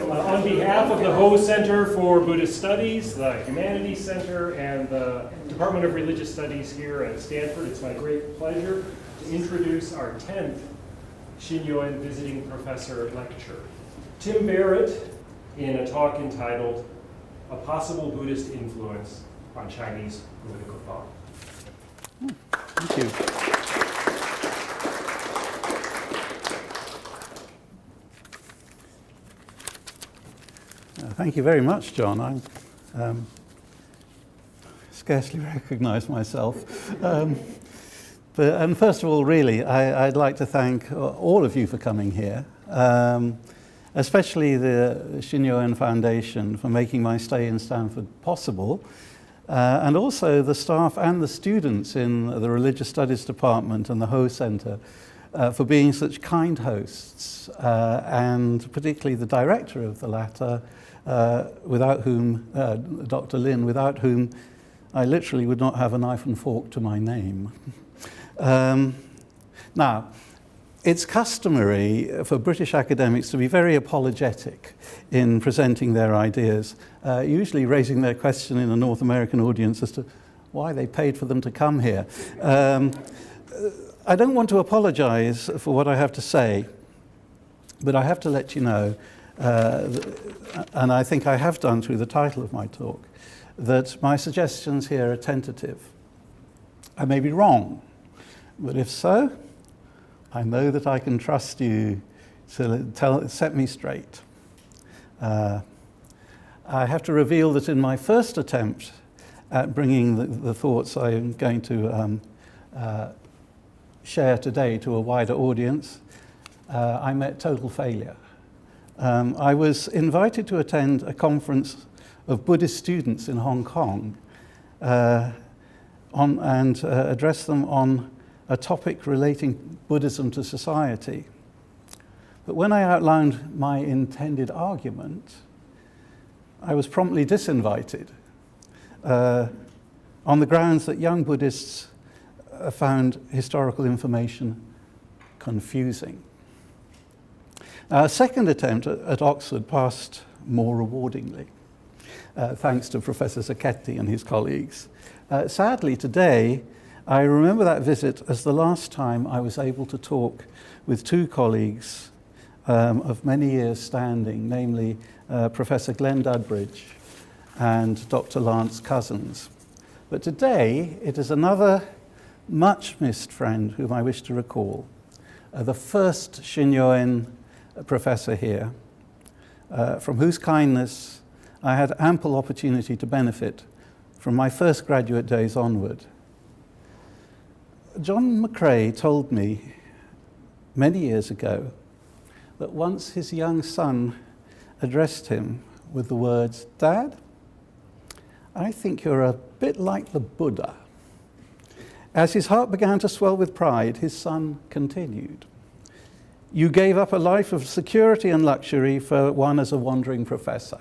On behalf of the Ho Center for Buddhist Studies, the Humanities Center, and the Department of Religious Studies here at Stanford, it's my great pleasure to introduce our 10th Shinnyo-en Visiting Professor Lecture, Tim Barrett, in a talk entitled A Possible Buddhist Influence on Chinese Political Thought. Thank you. Thank you very much, John. I scarcely recognize myself. And first of all, really, I'd like to thank all of you for coming here, especially the Shinnyo-en Foundation for making my stay in Stanford possible, and also the staff and the students in the Religious Studies Department and the Ho Center for being such kind hosts, and particularly the director of the latter, without whom, Dr. Lin, without whom I literally would not have a knife and fork to my name. Now, it's customary for British academics to be very apologetic in presenting their ideas, usually raising their question in a North American audience as to why they paid for them to come here. I don't want to apologize for what I have to say, but I have to let you know, and I think I have done through the title of my talk, that my suggestions here are tentative. I may be wrong, but if so, I know that I can trust you to set me straight. I have to reveal that in my first attempt at bringing the thoughts I am going to share today to a wider audience, I met total failure. I was invited to attend a conference of Buddhist students in Hong Kong and address them on a topic relating Buddhism to society. But when I outlined my intended argument, I was promptly disinvited on the grounds that young Buddhists found historical information confusing. A second attempt at Oxford passed more rewardingly, thanks to Professor Sacchetti and his colleagues. Sadly, today, I remember that visit as the last time I was able to talk with two colleagues of many years standing, namely Professor Glenn Dudbridge and Dr. Lance Cousins. But today, it is another much missed friend whom I wish to recall, the first Shinnyo-en professor here, from whose kindness I had ample opportunity to benefit from my first graduate days onward. John McCrae told me many years ago that once his young son addressed him with the words, "Dad, I think you're a bit like the Buddha." As his heart began to swell with pride, his son continued, "You gave up a life of security and luxury for one as a wandering professor."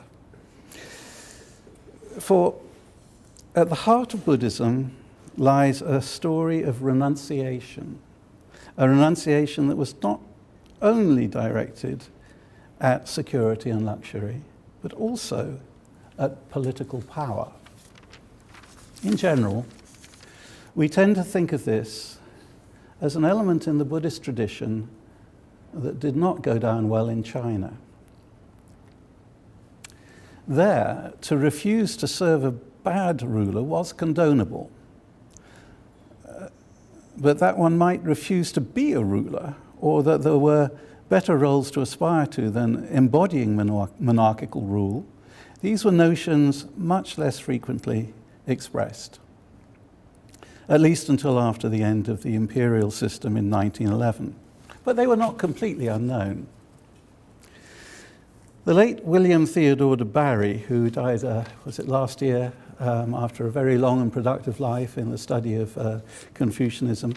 For at the heart of Buddhism lies a story of renunciation, a renunciation that was not only directed at security and luxury, but also at political power. In general, we tend to think of this as an element in the Buddhist tradition that did not go down well in China. There, to refuse to serve a bad ruler was condonable, but that one might refuse to be a ruler, or that there were better roles to aspire to than embodying monarchical rule, these were notions much less frequently expressed, at least until after the end of the imperial system in 1911. But they were not completely unknown. The late William Theodore de Barry, who died, was it last year, after a very long and productive life in the study of Confucianism,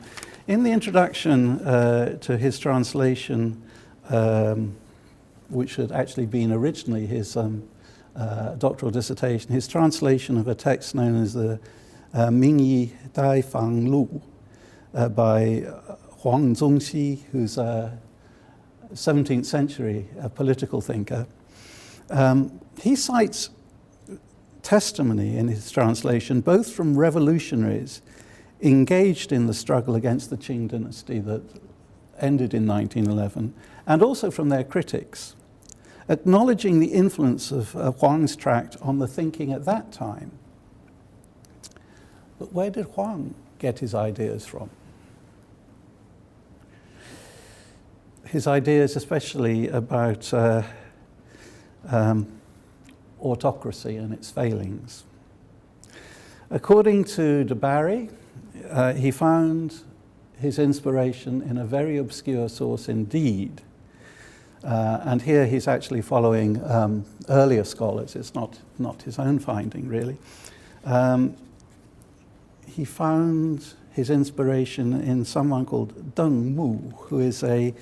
in the introduction to his translation, which had actually been originally his doctoral dissertation, his translation of a text known as the Mingyi Dai Fang Lu by Huang Zongxi, who's a 17th century political thinker. He cites testimony in his translation both from revolutionaries engaged in the struggle against the Qing dynasty that ended in 1911, and also from their critics, acknowledging the influence of Huang's tract on the thinking at that time. But where did Huang get his ideas from? His ideas especially about autocracy and its failings. According to de Barrett, he found his inspiration in a very obscure source indeed. And here he's actually following earlier scholars. It's not his own finding, really. He found his inspiration in someone called Deng Mu, who is a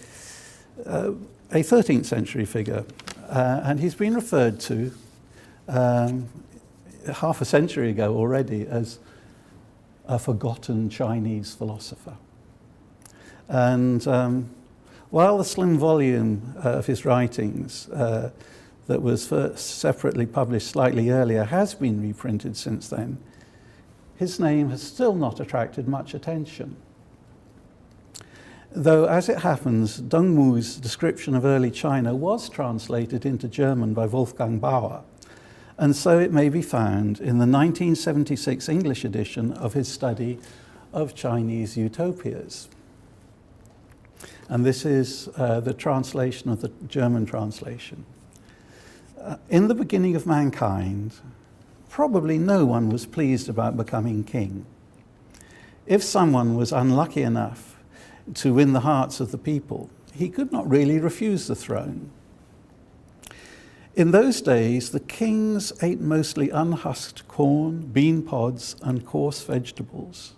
13th century figure. And he's been referred to half a century ago already as a forgotten Chinese philosopher. And while the slim volume of his writings that was first separately published slightly earlier has been reprinted since then, his name has still not attracted much attention. Though, as it happens, Deng Mu's description of early China was translated into German by Wolfgang Bauer, and so it may be found in the 1976 English edition of his study of Chinese utopias. And this is the translation of the German translation. In the beginning of mankind, probably no one was pleased about becoming king. If someone was unlucky enough to win the hearts of the people, he could not really refuse the throne. In those days, the kings ate mostly unhusked corn, bean pods, and coarse vegetables.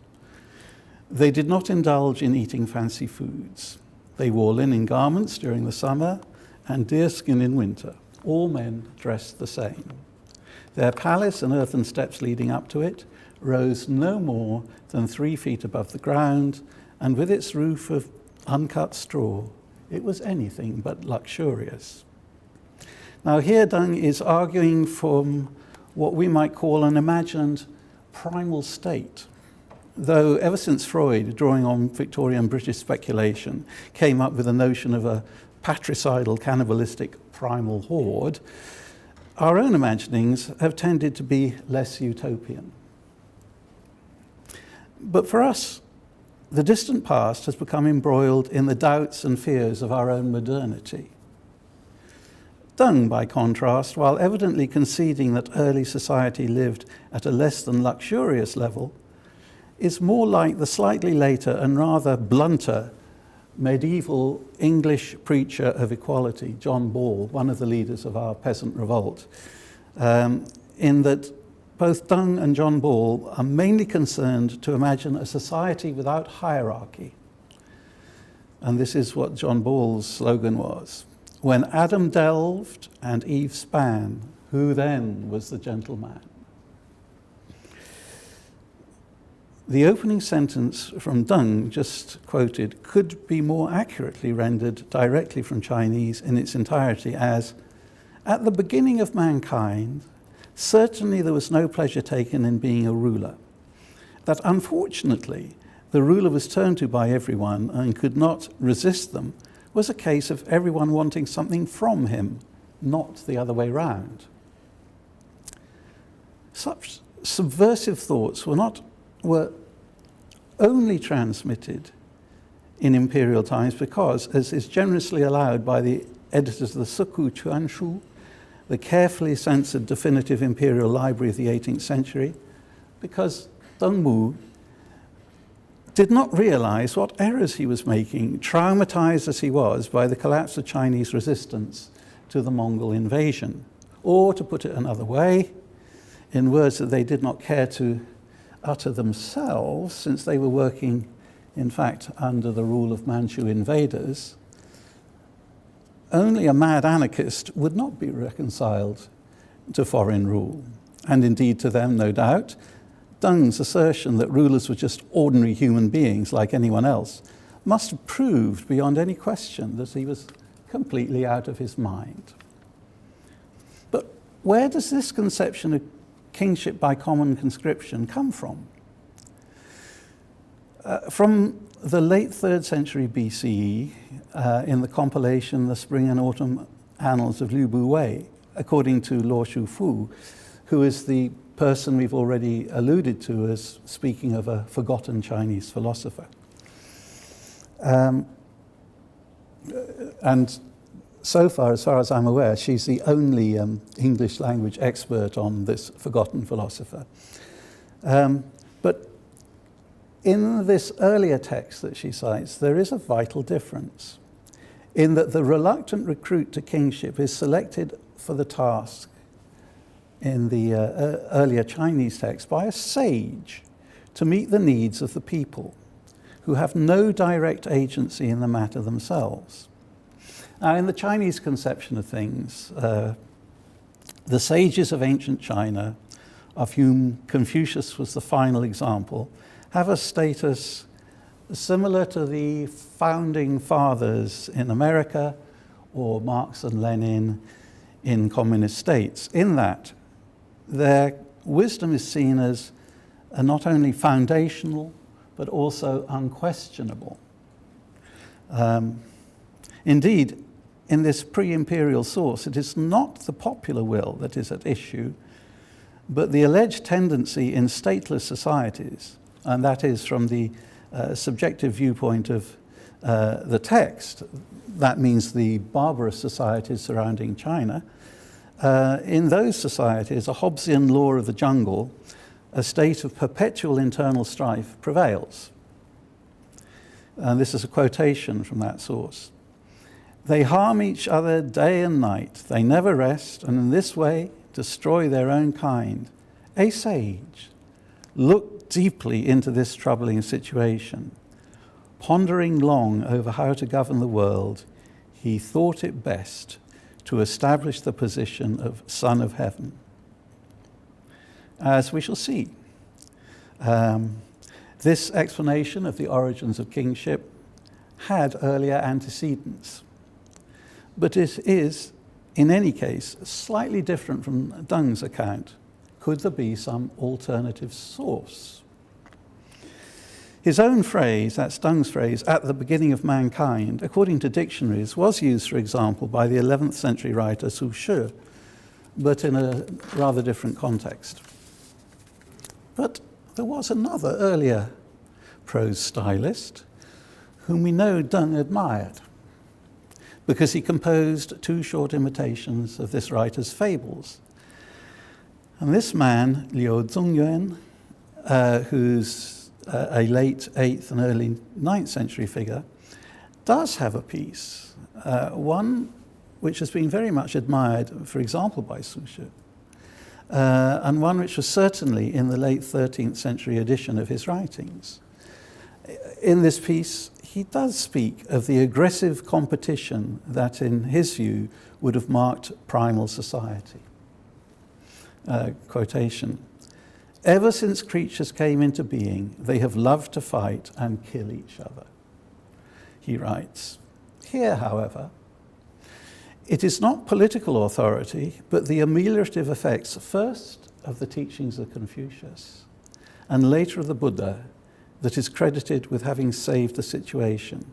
They did not indulge in eating fancy foods. They wore linen garments during the summer and deerskin in winter. All men dressed the same. Their palace and earthen steps leading up to it rose no more than 3 feet above the ground, and with its roof of uncut straw, it was anything but luxurious. Now here Deng is arguing from what we might call an imagined primal state, though ever since Freud, drawing on Victorian British speculation, came up with the notion of a patricidal, cannibalistic primal horde, our own imaginings have tended to be less utopian. But for us, the distant past has become embroiled in the doubts and fears of our own modernity. Deng, by contrast, while evidently conceding that early society lived at a less than luxurious level, is more like the slightly later and rather blunter medieval English preacher of equality, John Ball, one of the leaders of our peasant revolt, in that both Deng and John Ball are mainly concerned to imagine a society without hierarchy. And this is what John Ball's slogan was: "When Adam delved and Eve span, who then was the gentleman?" The opening sentence from Deng, just quoted, could be more accurately rendered directly from Chinese in its entirety as, "At the beginning of mankind, certainly there was no pleasure taken in being a ruler. That unfortunately the ruler was turned to by everyone and could not resist them was a case of everyone wanting something from him, not the other way round." Such subversive thoughts were only transmitted in imperial times because, as is generously allowed by the editors of the Suku Chuanshu, the carefully censored definitive imperial library of the 18th century, because Deng Mu did not realize what errors he was making, traumatized as he was by the collapse of Chinese resistance to the Mongol invasion. Or, to put it another way, in words that they did not care to utter themselves, since they were working, in fact, under the rule of Manchu invaders, only a mad anarchist would not be reconciled to foreign rule. And indeed to them, no doubt, Deng's assertion that rulers were just ordinary human beings like anyone else must have proved beyond any question that he was completely out of his mind. where does this conception of kingship by common conscription come from? From the late 3rd century BCE, in the compilation The Spring and Autumn Annals of Liu Bu Wei, according to Luo Shufu, who is the person we've already alluded to as speaking of a forgotten Chinese philosopher. And so far as I'm aware, she's the only English language expert on this forgotten philosopher. But in this earlier text that she cites, there is a vital difference in that the reluctant recruit to kingship is selected for the task in the earlier Chinese text by a sage to meet the needs of the people who have no direct agency in the matter themselves. Now, in the Chinese conception of things, the sages of ancient China, of whom Confucius was the final example, have a status similar to the founding fathers in America or Marx and Lenin in communist states, in that their wisdom is seen as not only foundational, but also unquestionable. Indeed, in this pre-imperial source, it is not the popular will that is at issue, but the alleged tendency in stateless societies, and that is from the subjective viewpoint of the text, that means the barbarous societies surrounding China. In those societies, a Hobbesian law of the jungle, a state of perpetual internal strife prevails. And this is a quotation from that source. They harm each other day and night. They never rest, and in this way destroy their own kind. A sage looked deeply into this troubling situation. Pondering long over how to govern the world, he thought it best to establish the position of Son of Heaven. As we shall see, this explanation of the origins of kingship had earlier antecedents, but it is, in any case, slightly different from Deng's account. Could there be some alternative source? His own phrase, that's Deng's phrase, at the beginning of mankind, according to dictionaries, was used, for example, by the 11th century writer Su Shi, but in a rather different context. But there was another earlier prose stylist whom we know Deng admired, because he composed 2 short imitations of this writer's fables. And this man, Liu Zongyuan, who's a late 8th and early 9th century figure, does have a piece, one which has been very much admired, for example, by Su Shi, and one which was certainly in the late 13th century edition of his writings. In this piece, he does speak of the aggressive competition that, in his view, would have marked primal society. Quotation, "Ever since creatures came into being, they have loved to fight and kill each other," he writes. Here, however, it is not political authority, but the ameliorative effects, first of the teachings of Confucius, and later of the Buddha, that is credited with having saved the situation.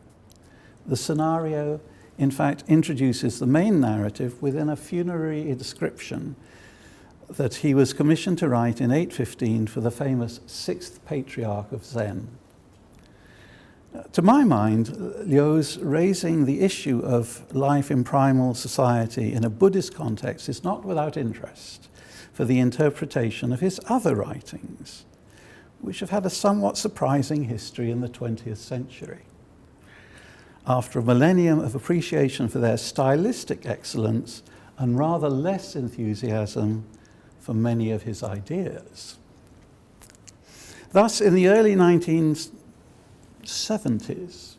The scenario, in fact, introduces the main narrative within a funerary inscription that he was commissioned to write in 815 for the famous 6th patriarch of Zen. To my mind, Liu's raising the issue of life in primal society in a Buddhist context is not without interest for the interpretation of his other writings, which have had a somewhat surprising history in the 20th century. After a millennium of appreciation for their stylistic excellence and rather less enthusiasm for many of his ideas. Thus, in the early 1970s,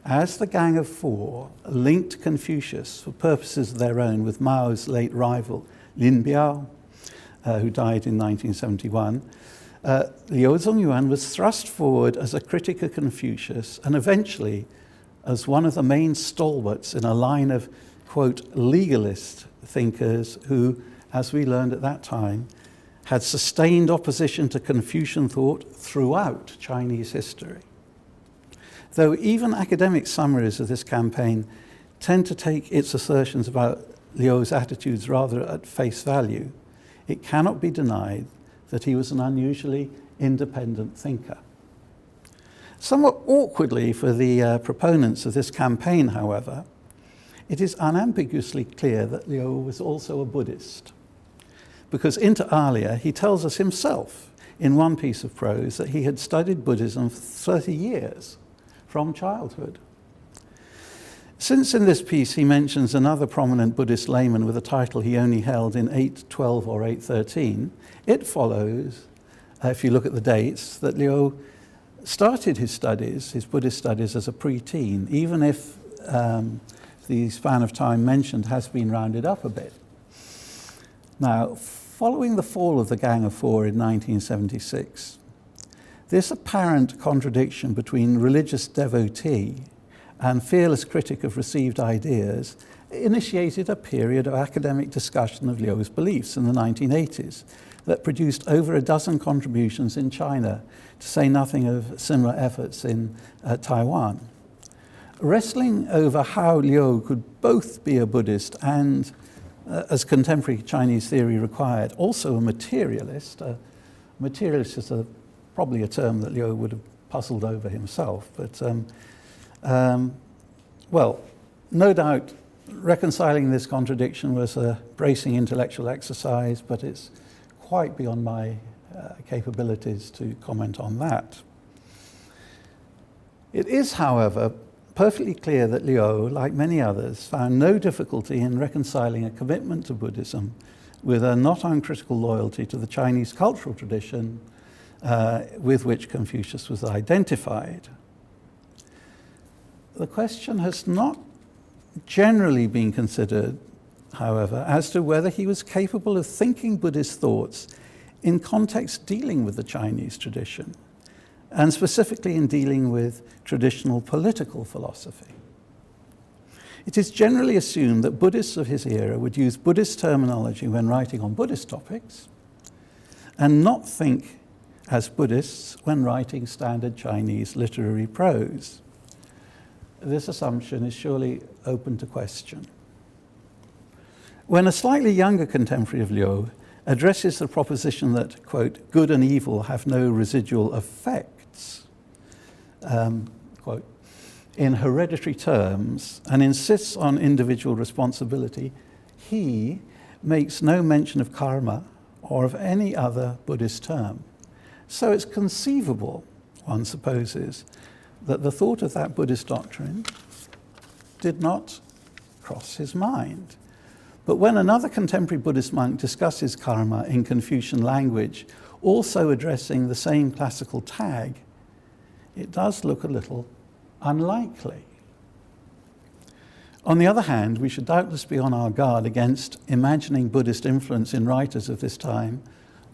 as the Gang of Four linked Confucius for purposes of their own with Mao's late rival Lin Biao, who died in 1971, Liu Zongyuan was thrust forward as a critic of Confucius and eventually as one of the main stalwarts in a line of, quote, legalist thinkers who, as we learned at that time, had sustained opposition to Confucian thought throughout Chinese history. Though even academic summaries of this campaign tend to take its assertions about Liu's attitudes rather at face value, it cannot be denied that he was an unusually independent thinker. Somewhat awkwardly for the proponents of this campaign, however, it is unambiguously clear that Liu was also a Buddhist, because inter alia he tells us himself in one piece of prose that he had studied Buddhism for 30 years from childhood. Since in this piece he mentions another prominent Buddhist layman with a title he only held in 812 or 813, it follows, if you look at the dates, that Liu started his studies, his Buddhist studies, as a preteen, even if the span of time mentioned has been rounded up a bit. Now, following the fall of the Gang of Four in 1976, this apparent contradiction between religious devotee and fearless critic of received ideas initiated a period of academic discussion of Liu's beliefs in the 1980s that produced over a dozen contributions in China, to say nothing of similar efforts in Taiwan. Wrestling over how Liu could both be a Buddhist and, as contemporary Chinese theory required, also a materialist. Materialist is probably a term that Liu would have puzzled over himself, but well, no doubt reconciling this contradiction was a bracing intellectual exercise, but it's quite beyond my capabilities to comment on that. It is, however, perfectly clear that Liu, like many others, found no difficulty in reconciling a commitment to Buddhism with a not uncritical loyalty to the Chinese cultural tradition with which Confucius was identified. The question has not generally been considered, however, as to whether he was capable of thinking Buddhist thoughts in context dealing with the Chinese tradition, and specifically in dealing with traditional political philosophy. It is generally assumed that Buddhists of his era would use Buddhist terminology when writing on Buddhist topics, and not think as Buddhists when writing standard Chinese literary prose. This assumption is surely open to question. When a slightly younger contemporary of Liu addresses the proposition that, quote, good and evil have no residual effects, quote, in hereditary terms, and insists on individual responsibility, he makes no mention of karma or of any other Buddhist term. So it's conceivable, one supposes, that the thought of that Buddhist doctrine did not cross his mind. But when another contemporary Buddhist monk discusses karma in Confucian language, also addressing the same classical tag, it does look a little unlikely. On the other hand, we should doubtless be on our guard against imagining Buddhist influence in writers of this time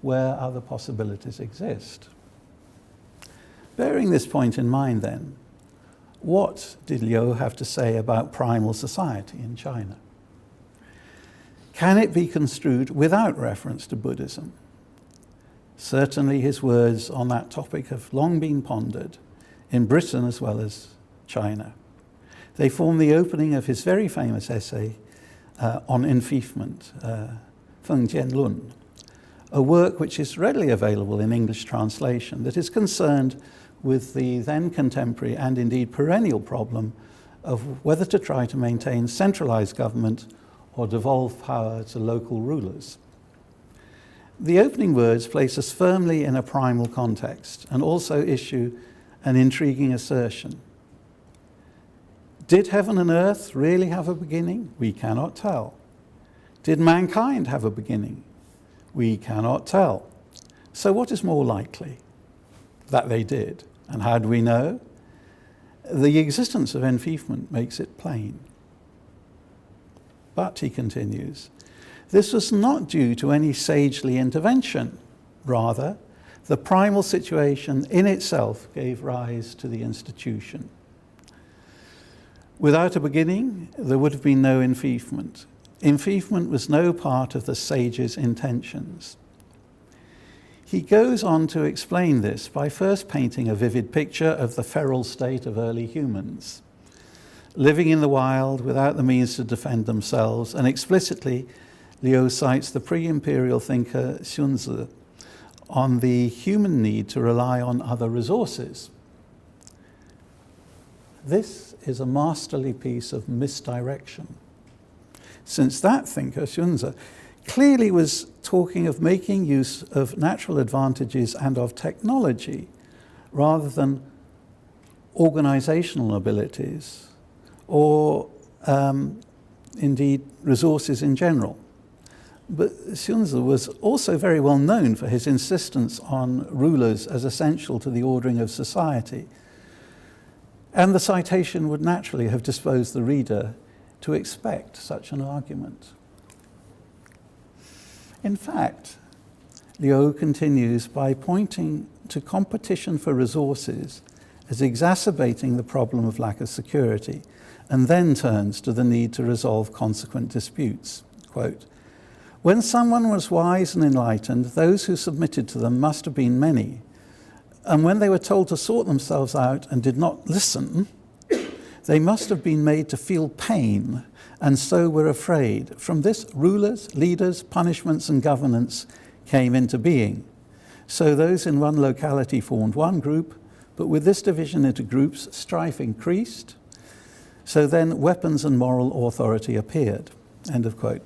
where other possibilities exist. Bearing this point in mind then, what did Liu have to say about primal society in China? Can it be construed without reference to Buddhism? Certainly his words on that topic have long been pondered, in Britain as well as China. They form the opening of his very famous essay on enfeoffment, Feng Jian Lun, a work which is readily available in English translation that is concerned with the then contemporary and indeed perennial problem of whether to try to maintain centralized government or devolve power to local rulers. The opening words place us firmly in a primal context and also issue an intriguing assertion. Did heaven and earth really have a beginning? We cannot tell. Did mankind have a beginning? We cannot tell. So what is more likely? That they did. And how do we know? The existence of enfeoffment makes it plain. But, he continues, this was not due to any sagely intervention. Rather, the primal situation in itself gave rise to the institution. Without a beginning, there would have been no enfeoffment. Enfeoffment was no part of the sage's intentions. He goes on to explain this by first painting a vivid picture of the feral state of early humans, living in the wild without the means to defend themselves, and explicitly Liu cites the pre-imperial thinker Xunzi on the human need to rely on other resources. This is a masterly piece of misdirection, since that thinker, Xunzi, clearly was talking of making use of natural advantages and of technology rather than organizational abilities or indeed resources in general. But Xunzi was also very well known for his insistence on rulers as essential to the ordering of society. And the citation would naturally have disposed the reader to expect such an argument. In fact, Liu continues by pointing to competition for resources as exacerbating the problem of lack of security, and then turns to the need to resolve consequent disputes. Quote, "When someone was wise and enlightened, those who submitted to them must have been many. And when they were told to sort themselves out and did not listen, they must have been made to feel pain, and so were afraid. From this, rulers, leaders, punishments, and governance came into being. So those in one locality formed one group, but with this division into groups, strife increased. So then weapons and moral authority appeared." End of quote.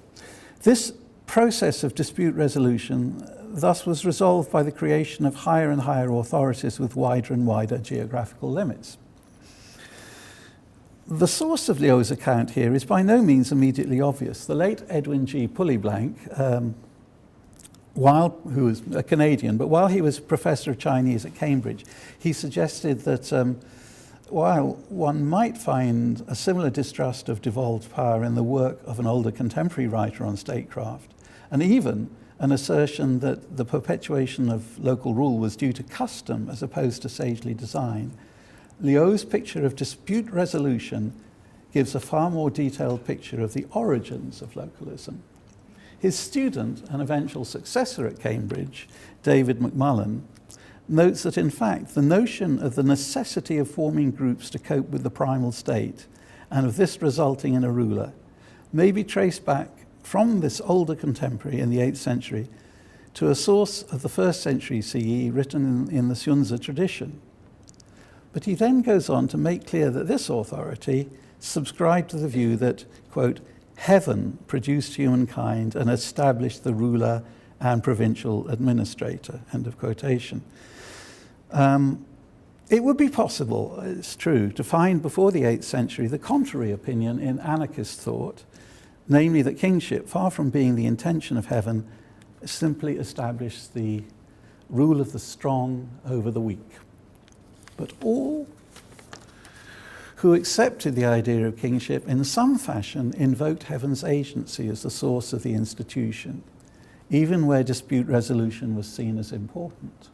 This process of dispute resolution thus was resolved by the creation of higher and higher authorities with wider and wider geographical limits. The source of Liu's account here is by no means immediately obvious. The late Edwin G. Pullyblank, who was a Canadian, but while he was professor of Chinese at Cambridge, he suggested that while one might find a similar distrust of devolved power in the work of an older contemporary writer on statecraft, and even an assertion that the perpetuation of local rule was due to custom as opposed to sagely design, Liu's picture of dispute resolution gives a far more detailed picture of the origins of localism. His student and eventual successor at Cambridge, David McMullen, notes that in fact the notion of the necessity of forming groups to cope with the primal state and of this resulting in a ruler may be traced back from this older contemporary in the 8th century to a source of the 1st century CE written in the Xunzi tradition. But he then goes on to make clear that this authority subscribed to the view that, quote, "heaven produced humankind and established the ruler and provincial administrator," end of quotation. It would be possible, it's true, to find before the 8th century the contrary opinion in anarchist thought, namely that kingship, far from being the intention of heaven, simply established the rule of the strong over the weak. But all who accepted the idea of kingship in some fashion invoked heaven's agency as the source of the institution, even where dispute resolution was seen as important.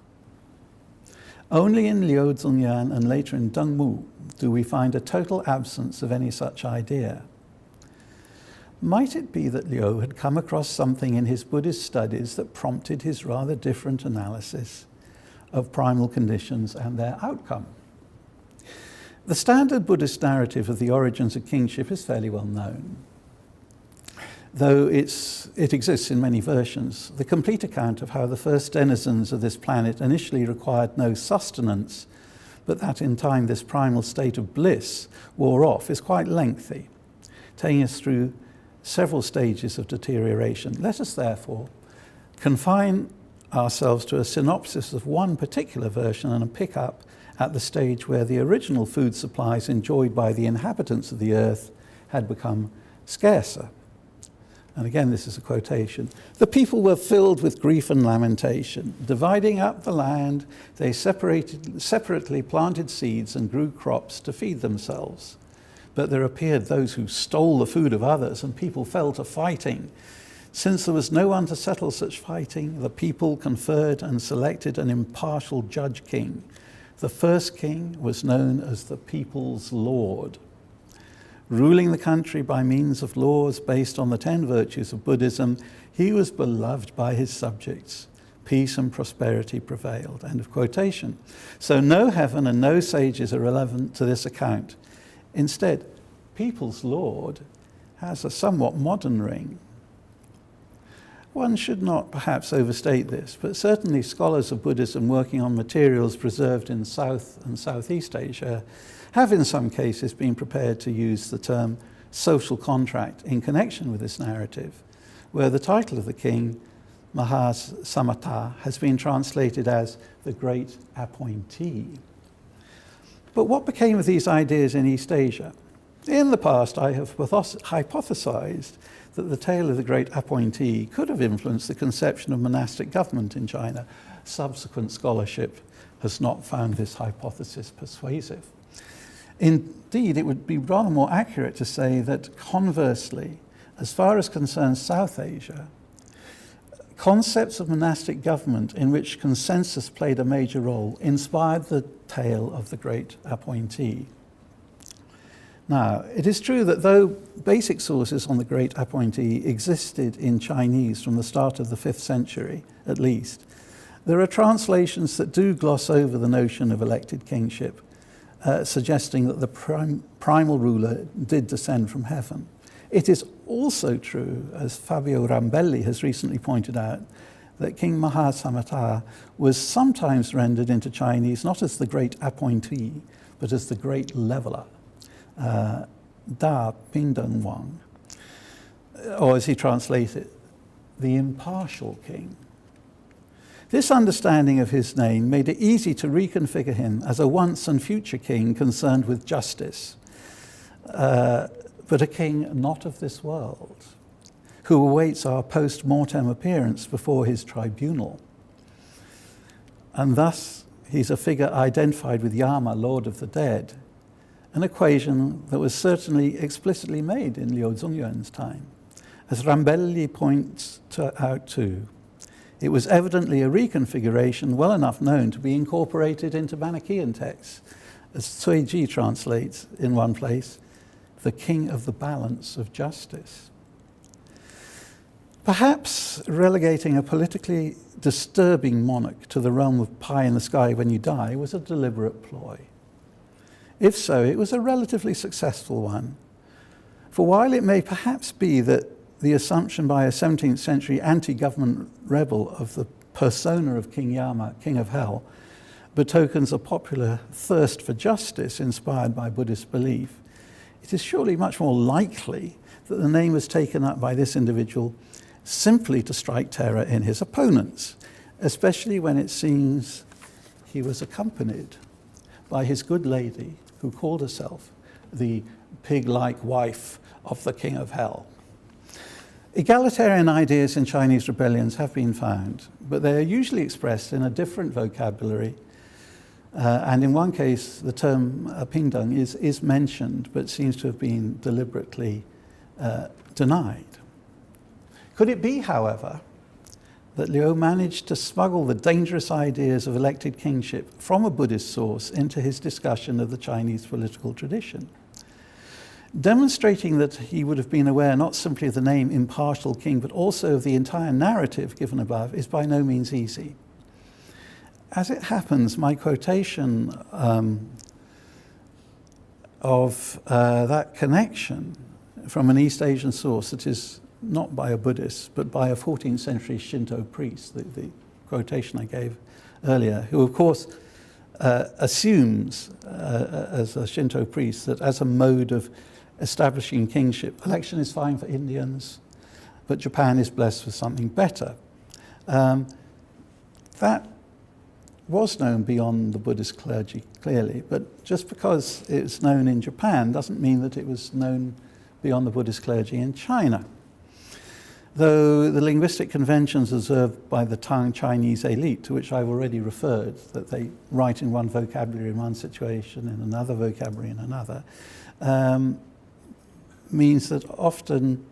Only in Liu Zhongyan and later in Dengmu do we find a total absence of any such idea. Might it be that Liu had come across something in his Buddhist studies that prompted his rather different analysis of primal conditions and their outcome? The standard Buddhist narrative of the origins of kingship is fairly well known, though it exists in many versions. The complete account of how the first denizens of this planet initially required no sustenance, but that in time this primal state of bliss wore off, is quite lengthy, taking us through several stages of deterioration. Let us therefore confine ourselves to a synopsis of one particular version and pick up at the stage where the original food supplies enjoyed by the inhabitants of the earth had become scarcer. And again, this is a quotation. "The people were filled with grief and lamentation. Dividing up the land, they separately planted seeds and grew crops to feed themselves. But there appeared those who stole the food of others, and people fell to fighting. Since there was no one to settle such fighting, the people conferred and selected an impartial judge king. The first king was known as the people's lord. Ruling the country by means of laws based on the 10 virtues of Buddhism, he was beloved by his subjects. Peace and prosperity prevailed. End of quotation. So no heaven and no sages are relevant to this account. Instead, people's lord has a somewhat modern ring. One should not perhaps overstate this, but certainly scholars of Buddhism working on materials preserved in South and Southeast Asia have in some cases been prepared to use the term social contract in connection with this narrative, where the title of the king, Mahasamatha, has been translated as the great appointee. But what became of these ideas in East Asia? In the past, I have hypothesized that the tale of the great appointee could have influenced the conception of monastic government in China. Subsequent scholarship has not found this hypothesis persuasive. Indeed, it would be rather more accurate to say that conversely, as far as concerns South Asia, concepts of monastic government in which consensus played a major role inspired the tale of the great appointee. Now, it is true that though basic sources on the great appointee existed in Chinese from the start of the 5th century, at least, there are translations that do gloss over the notion of elected kingship, suggesting that the primal ruler did descend from heaven. It is also true, as Fabio Rambelli has recently pointed out, that King Mahasamatha was sometimes rendered into Chinese not as the great appointee, but as the great leveler. Da Pingdeng Wang, or as he translates it, the impartial king. This understanding of his name made it easy to reconfigure him as a once and future king concerned with justice, but a king not of this world, who awaits our post-mortem appearance before his tribunal. And thus, he's a figure identified with Yama, Lord of the Dead, an equation that was certainly explicitly made in Liu Zongyuan's time. As Rambelli points out too, it was evidently a reconfiguration well enough known to be incorporated into Manichaean texts, as Cui Ji translates in one place, the king of the balance of justice. Perhaps relegating a politically disturbing monarch to the realm of pie in the sky when you die was a deliberate ploy. If so, it was a relatively successful one. For while it may perhaps be that the assumption by a 17th century anti-government rebel of the persona of King Yama, King of Hell, betokens a popular thirst for justice inspired by Buddhist belief, it is surely much more likely that the name was taken up by this individual simply to strike terror in his opponents, especially when it seems he was accompanied by his good lady, who called herself the pig-like wife of the King of Hell. Egalitarian ideas in Chinese rebellions have been found, but they are usually expressed in a different vocabulary, and in one case the term pingdeng is mentioned, but seems to have been deliberately denied. Could it be, however, that Liu managed to smuggle the dangerous ideas of elected kingship from a Buddhist source into his discussion of the Chinese political tradition, demonstrating that he would have been aware not simply of the name impartial king, but also of the entire narrative given above, is by no means easy. As it happens, my quotation of that connection from an East Asian source that is not by a Buddhist, but by a 14th century Shinto priest, the quotation I gave earlier, who of course assumes as a Shinto priest that as a mode of establishing kingship, election is fine for Indians, but Japan is blessed with something better. That was known beyond the Buddhist clergy, clearly, but just because it's known in Japan doesn't mean that it was known beyond the Buddhist clergy in China. Though the linguistic conventions observed by the Tang Chinese elite, to which I've already referred, that they write in one vocabulary in one situation, in another vocabulary in another, means that often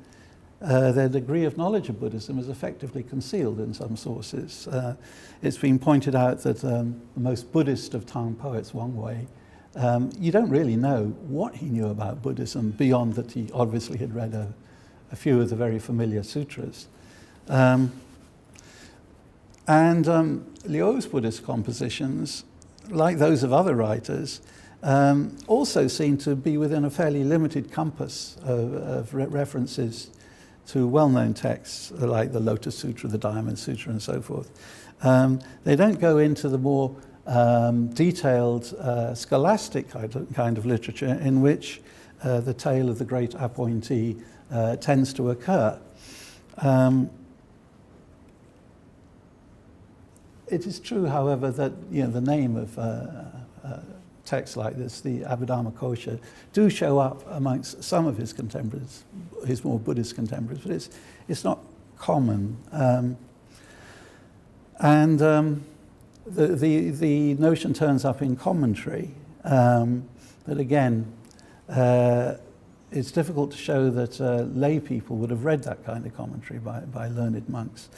their degree of knowledge of Buddhism is effectively concealed in some sources. It's been pointed out that the most Buddhist of Tang poets, Wang Wei, You don't really know what he knew about Buddhism beyond that he obviously had read a few of the very familiar sutras. Liu's Buddhist compositions, like those of other writers, also seem to be within a fairly limited compass of references to well-known texts like the Lotus Sutra, the Diamond Sutra, and so forth. They don't go into the more detailed scholastic kind of literature in which the tale of the great appointee tends to occur. It is true, however, that the name of texts like this, the Abhidharma Kosha, do show up amongst some of his contemporaries, his more Buddhist contemporaries, but it's not common. The notion turns up in commentary, but again, it's difficult to show that lay people would have read that kind of commentary by learned monks.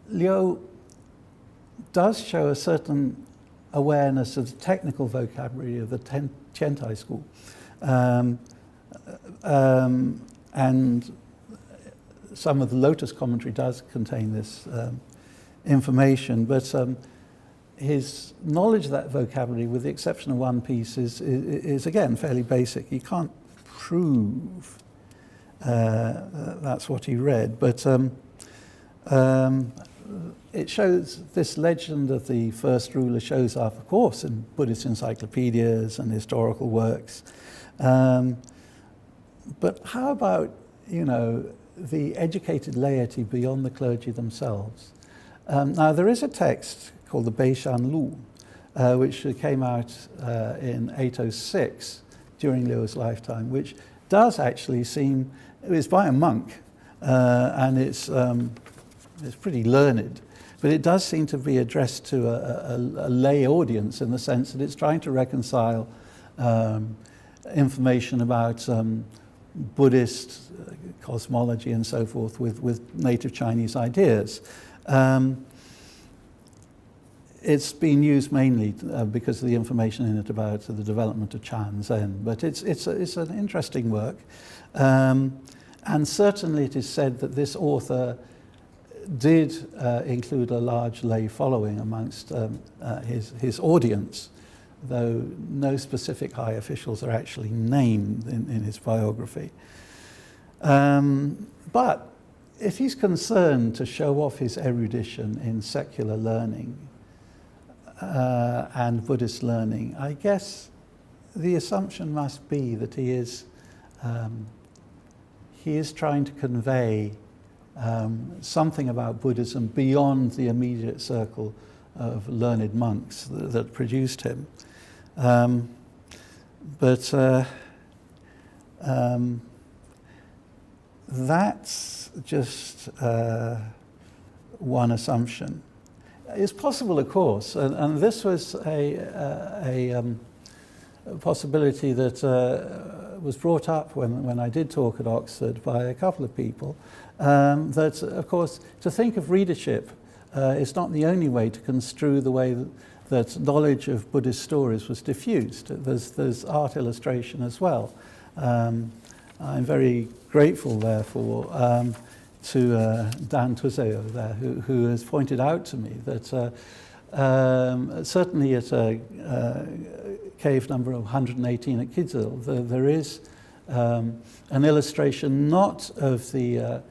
Liu does show a certain awareness of the technical vocabulary of the Tiantai school, and some of the Lotus commentary does contain this information, but his knowledge of that vocabulary, with the exception of one piece, is again fairly basic. You can't prove that's what he read, but it shows, this legend of the first ruler shows up, of course, in Buddhist encyclopedias and historical works. But how about, the educated laity beyond the clergy themselves? Now, there is a text called the Beishan Lu, which came out in 806 during Liu's lifetime, which does actually seem, it's by a monk, and it's pretty learned, but it does seem to be addressed to a lay audience in the sense that it's trying to reconcile information about Buddhist cosmology and so forth with native Chinese ideas. It's been used mainly because of the information in it about the development of Chan Zen, but it's an interesting work. And certainly it is said that this author did include a large lay following amongst his audience, though no specific high officials are actually named in his biography. But if he's concerned to show off his erudition in secular learning and Buddhist learning, I guess the assumption must be that he is trying to convey something about Buddhism beyond the immediate circle of learned monks that produced him. That's just one assumption. It's possible, of course, and this was a possibility that was brought up when I did talk at Oxford by a couple of people, that, of course, to think of readership is not the only way to construe the way that knowledge of Buddhist stories was diffused. There's art illustration as well. I'm very grateful, therefore, to Dan Tuzeo there, who has pointed out to me that certainly at cave number 118 at Kizil, there is an illustration not of the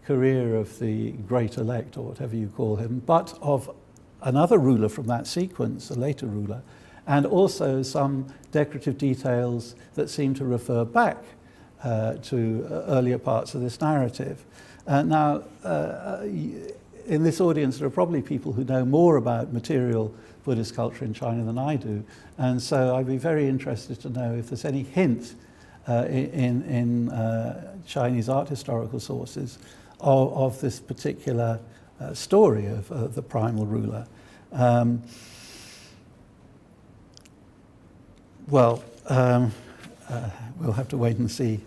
career of the great elect, or whatever you call him, but of another ruler from that sequence, a later ruler, and also some decorative details that seem to refer back to earlier parts of this narrative. Now, in this audience, there are probably people who know more about material Buddhist culture in China than I do, and so I'd be very interested to know if there's any hint in Chinese art historical sources of this particular story of the primal ruler. We'll have to wait and see.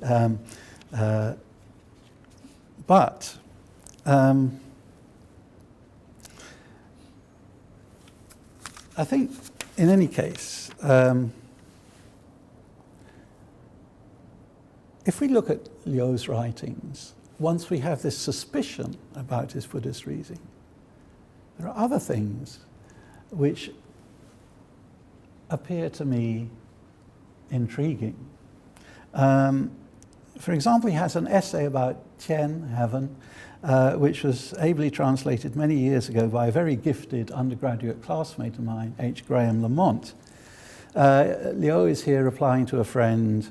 But I think in any case, if we look at Liu's writings, once we have this suspicion about his Buddhist reasoning, there are other things which appear to me intriguing. For example, he has an essay about Tian, heaven, which was ably translated many years ago by a very gifted undergraduate classmate of mine, H. Graham Lamont. Liu is here replying to a friend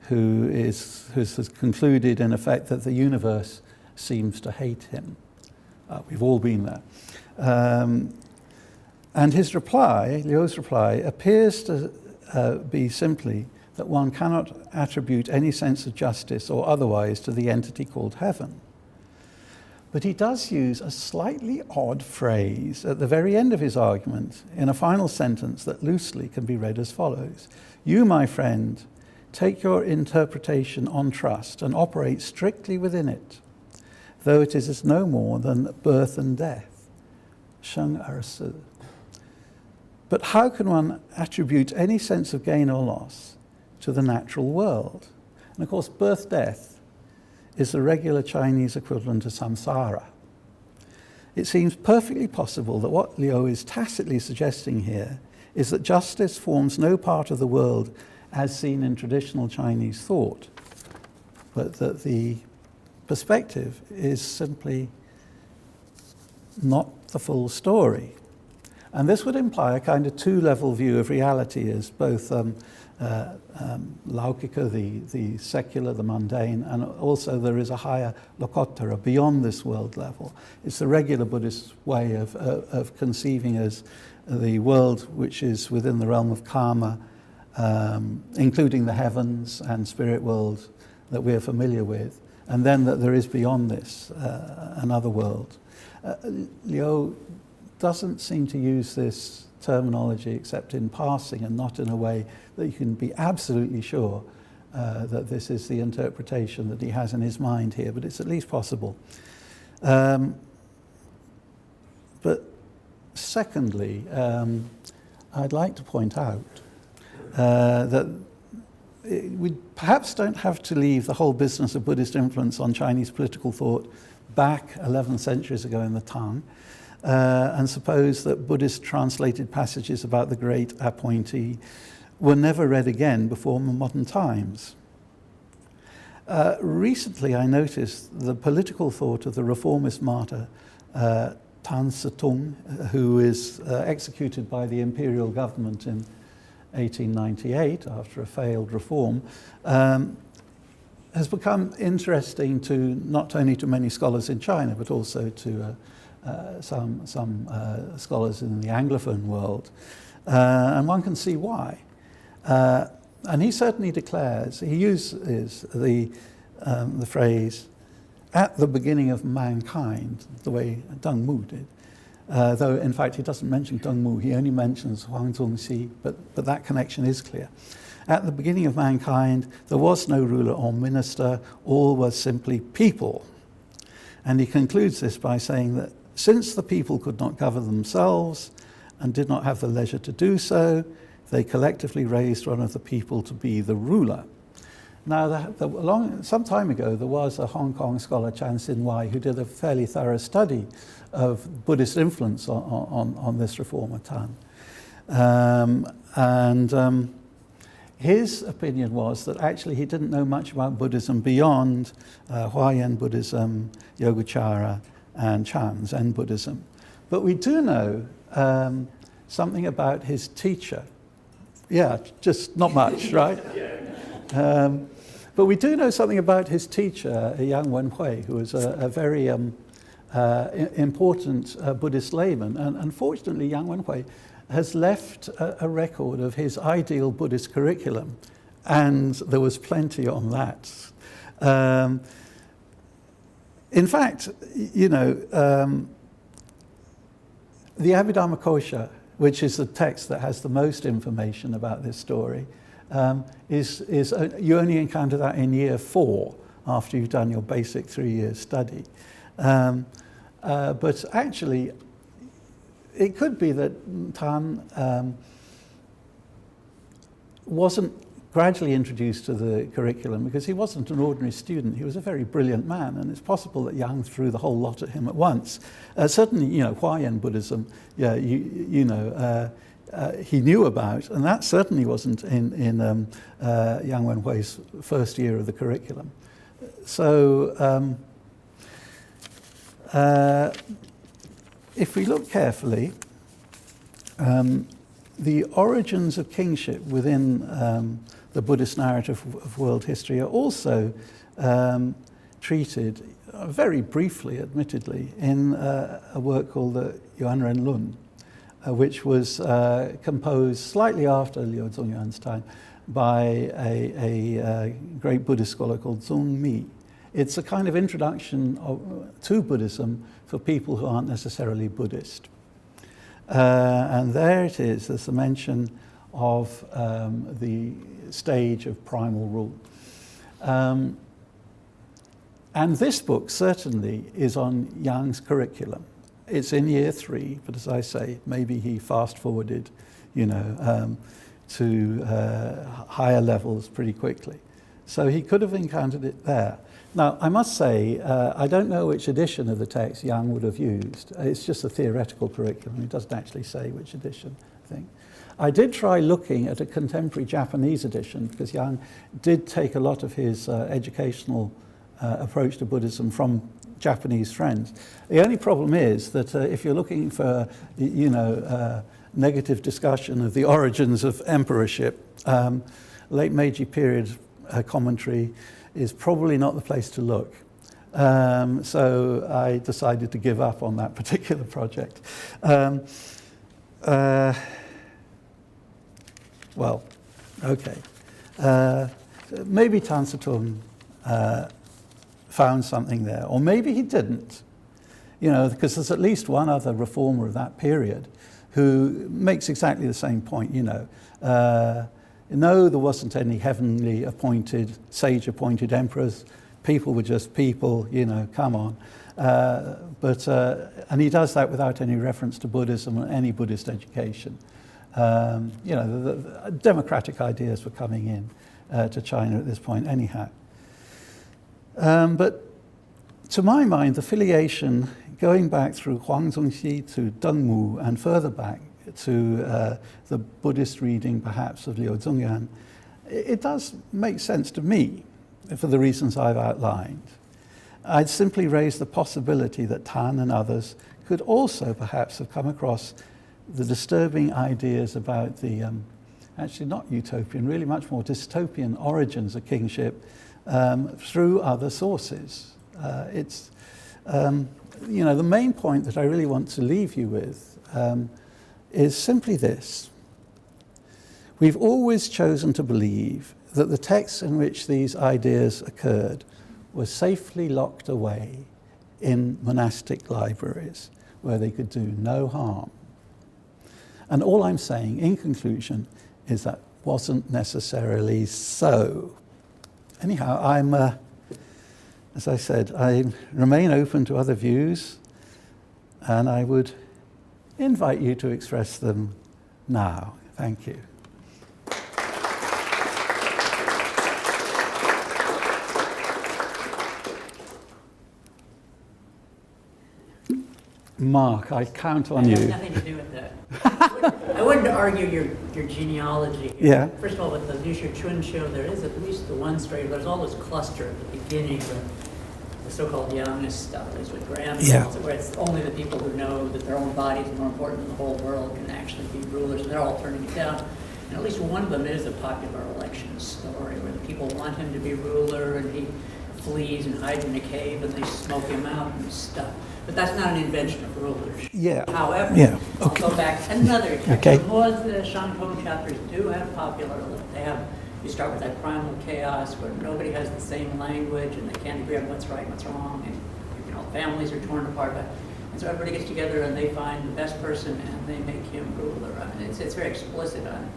who has concluded, in effect, that the universe seems to hate him. We've all been there. And his reply, Liu's reply, appears to be simply that one cannot attribute any sense of justice or otherwise to the entity called heaven. But he does use a slightly odd phrase at the very end of his argument in a final sentence that loosely can be read as follows. You, my friend, take your interpretation on trust and operate strictly within it, though it is no more than birth and death. Sheng er si. But how can one attribute any sense of gain or loss to the natural world? And of course, birth-death is the regular Chinese equivalent of samsara. It seems perfectly possible that what Liu is tacitly suggesting here is that justice forms no part of the world as seen in traditional Chinese thought, but that the perspective is simply not the full story. And this would imply a kind of two-level view of reality as both laukika, the secular, the mundane, and also there is a higher lokottara, beyond this world level. It's the regular Buddhist way of conceiving as the world which is within the realm of karma, including the heavens and spirit world that we're familiar with, and then that there is beyond this another world. Liu doesn't seem to use this terminology except in passing and not in a way that you can be absolutely sure that this is the interpretation that he has in his mind here, but it's at least possible. But secondly, I'd like to point out that we perhaps don't have to leave the whole business of Buddhist influence on Chinese political thought back 11 centuries ago in the Tang, and suppose that Buddhist translated passages about the great appointee were never read again before modern times. Recently I noticed the political thought of the reformist martyr Tan Se-tung, who is executed by the imperial government in 1898 after a failed reform, has become interesting to not only to many scholars in China but also to some scholars in the Anglophone world, and one can see why. And he certainly declares, he uses the phrase "at the beginning of mankind," the way Deng Mu did. Though in fact he doesn't mention Deng Mu, he only mentions Huang Zongxi, but that connection is clear. At the beginning of mankind, there was no ruler or minister, all were simply people. And he concludes this by saying that since the people could not govern themselves and did not have the leisure to do so, they collectively raised one of the people to be the ruler. Now, some time ago, there was a Hong Kong scholar, Chan Sin Wai, who did a fairly thorough study of Buddhist influence on this reformer Tan. His opinion was that actually he didn't know much about Buddhism beyond Huayan Buddhism, Yogacara, and Chan Zen Buddhism. But we do know something about his teacher. Yeah, just not much, right? But we do know something about his teacher, Yang Wenhui, who was a very important Buddhist layman. And unfortunately, Yang Wenhui has left a record of his ideal Buddhist curriculum, and there was plenty on that. In fact, you know, the Abhidhamma Kosha, which is the text that has the most information about this story, you only encounter that in year 4 after you've done your basic 3-year study. But actually, it could be that Tan wasn't gradually introduced to the curriculum because he wasn't an ordinary student. He was a very brilliant man, and it's possible that Yang threw the whole lot at him at once. Certainly, Huayan Buddhism, he knew about, and that certainly wasn't in Yang Wenhui's first year of the curriculum. So, if we look carefully, the origins of kingship within the Buddhist narrative of world history are also treated very briefly, admittedly, in a work called the Yuan Ren Lun, which was composed slightly after Liu Zongyuan's time by a great Buddhist scholar called Zong Mi. It's a kind of introduction to Buddhism for people who aren't necessarily Buddhist. And there it is, there's a mention of the stage of primal rule. And this book certainly is on Yang's curriculum. It's in year 3, but as I say, maybe he fast-forwarded, to higher levels pretty quickly. So he could have encountered it there. Now, I must say, I don't know which edition of the text Yang would have used. It's just a theoretical curriculum. It doesn't actually say which edition, I think. I did try looking at a contemporary Japanese edition because Yang did take a lot of his educational approach to Buddhism from Japanese friends. The only problem is that if you're looking for, negative discussion of the origins of emperorship, late Meiji period commentary is probably not the place to look. So I decided to give up on that particular project. Well, okay. Maybe Tan Satung found something there, or maybe he didn't. Because there's at least one other reformer of that period who makes exactly the same point, No, there wasn't any heavenly appointed, sage-appointed emperors. People were just people, come on. And he does that without any reference to Buddhism or any Buddhist education. The democratic ideas were coming in to China at this point anyhow. But to my mind, the filiation going back through Huang Zongxi to Deng Mu and further back to the Buddhist reading perhaps of Liu Zongyuan, it does make sense to me for the reasons I've outlined. I'd simply raise the possibility that Tan and others could also perhaps have come across the disturbing ideas about the, actually not utopian, really much more dystopian origins of kingship through other sources. The main point that I really want to leave you with is simply this. We've always chosen to believe that the texts in which these ideas occurred were safely locked away in monastic libraries where they could do no harm. And all I'm saying, in conclusion, is that wasn't necessarily so. Anyhow, as I said, I remain open to other views, and I would invite you to express them now. Thank you. Mark, I count on you. It has nothing to do with that. I wouldn't argue your genealogy. Yeah. First of all, with the Liu Chun show, there is at least the one story. There's all this cluster at the beginning with the so-called Youngist stuff, is what Graham calls it, where it's only the people who know that their own bodies are more important than the whole world can actually be rulers, and they're all turning it down. And at least one of them is a popular election story where the people want him to be ruler, and he flees and hides in a cave, and they smoke him out and stuff. But that's not an invention of rulers. Yeah. However, I'll go back another text. Okay. More of the Shantung chapters do have popular. You start with that primal chaos where nobody has the same language and they can't agree on what's right and what's wrong, and families are torn apart. And so everybody gets together and they find the best person and they make him ruler. I mean, it's very explicit on it.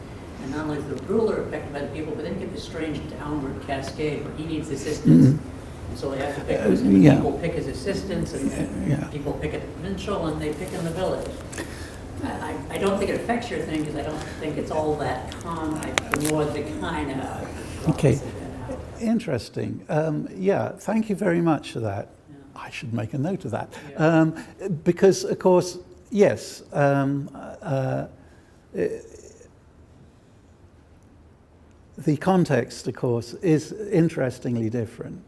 And not only is the ruler affected by the people, but then you get this strange downward cascade where he needs assistance. Mm-hmm. And so they have to pick people pick his assistants, and people pick at the provincial, and they pick in the village. I don't think it affects your thing because I don't think it's all that common. The more the kind of. Okay. Interesting. Yeah, thank you very much for that. Yeah. I should make a note of that. Yeah. Because, of course, yes, the context, of course, is interestingly different,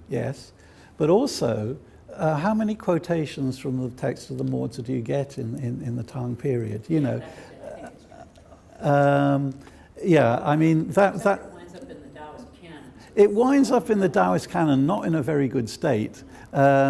yes. But also, how many quotations from the text of the Maozi do you get in the Tang period? You know, yeah, I mean, that winds up in the Taoist canon. it winds up in the Taoist canon, not in a very good state. It's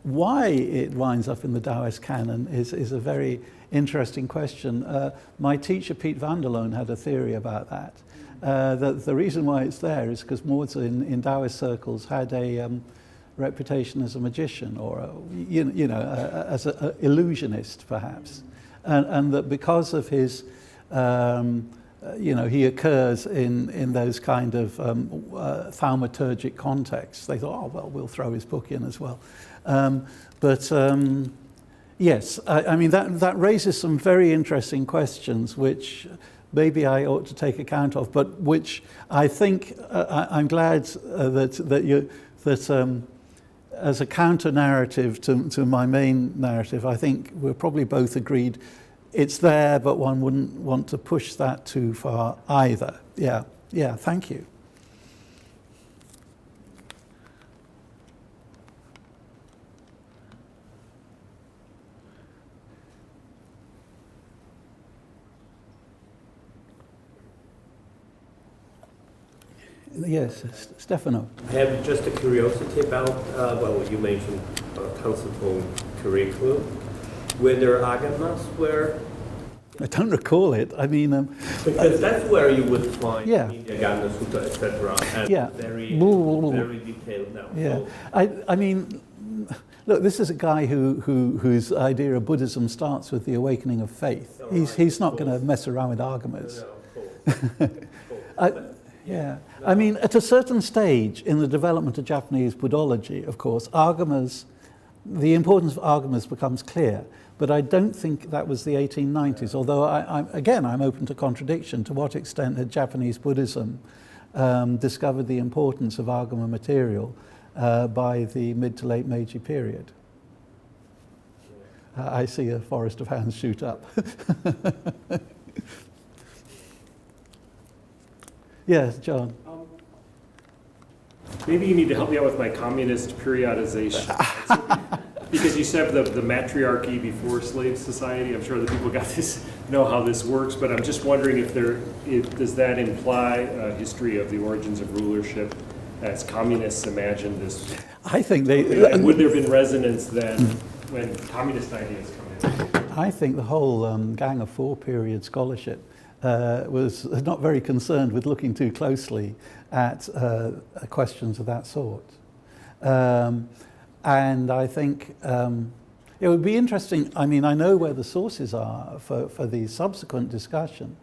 why it winds up in the Taoist canon is a very interesting question. My teacher, Piet van der Loon, had a theory about that. The reason why it's there is because Maozi in Taoist circles had a reputation as a magician or, as an illusionist, perhaps. And that because of his, he occurs in those kind of thaumaturgic contexts, they thought, oh, well, we'll throw his book in as well. Yes, I mean, that raises some very interesting questions, which maybe I ought to take account of, but which I think I'm glad that as a counter-narrative to my main narrative, I think we're probably both agreed it's there, but one wouldn't want to push that too far either. Yeah, thank you. Yes, Stefano. I have just a curiosity about, you mentioned Tanzapong curriculum. Were there agamas where? I don't recall it. I mean, because that's where you would find yeah. India, Ghana, Sutta, etc. And yeah. very detailed now. Yeah, So, I mean, look, this is a guy whose idea of Buddhism starts with the awakening of faith. He's not going to mess around with agamas. Yeah, I mean, at a certain stage in the development of Japanese Buddhology, of course, agamas, the importance of agamas becomes clear. But I don't think that was the 1890s, although I'm open to contradiction. To what extent had Japanese Buddhism discovered the importance of agama material by the mid to late Meiji period? I see a forest of hands shoot up. Yes, John. Maybe you need to help me out with my communist periodization. Because you said the matriarchy before slave society. I'm sure the people got this know how this works, but I'm just wondering if does that imply a history of the origins of rulership as communists imagined this? I think would there have been resonance then when communist ideas come in? I think the whole Gang of Four period scholarship was not very concerned with looking too closely at questions of that sort. And I think it would be interesting, I mean, I know where the sources are for the subsequent discussion,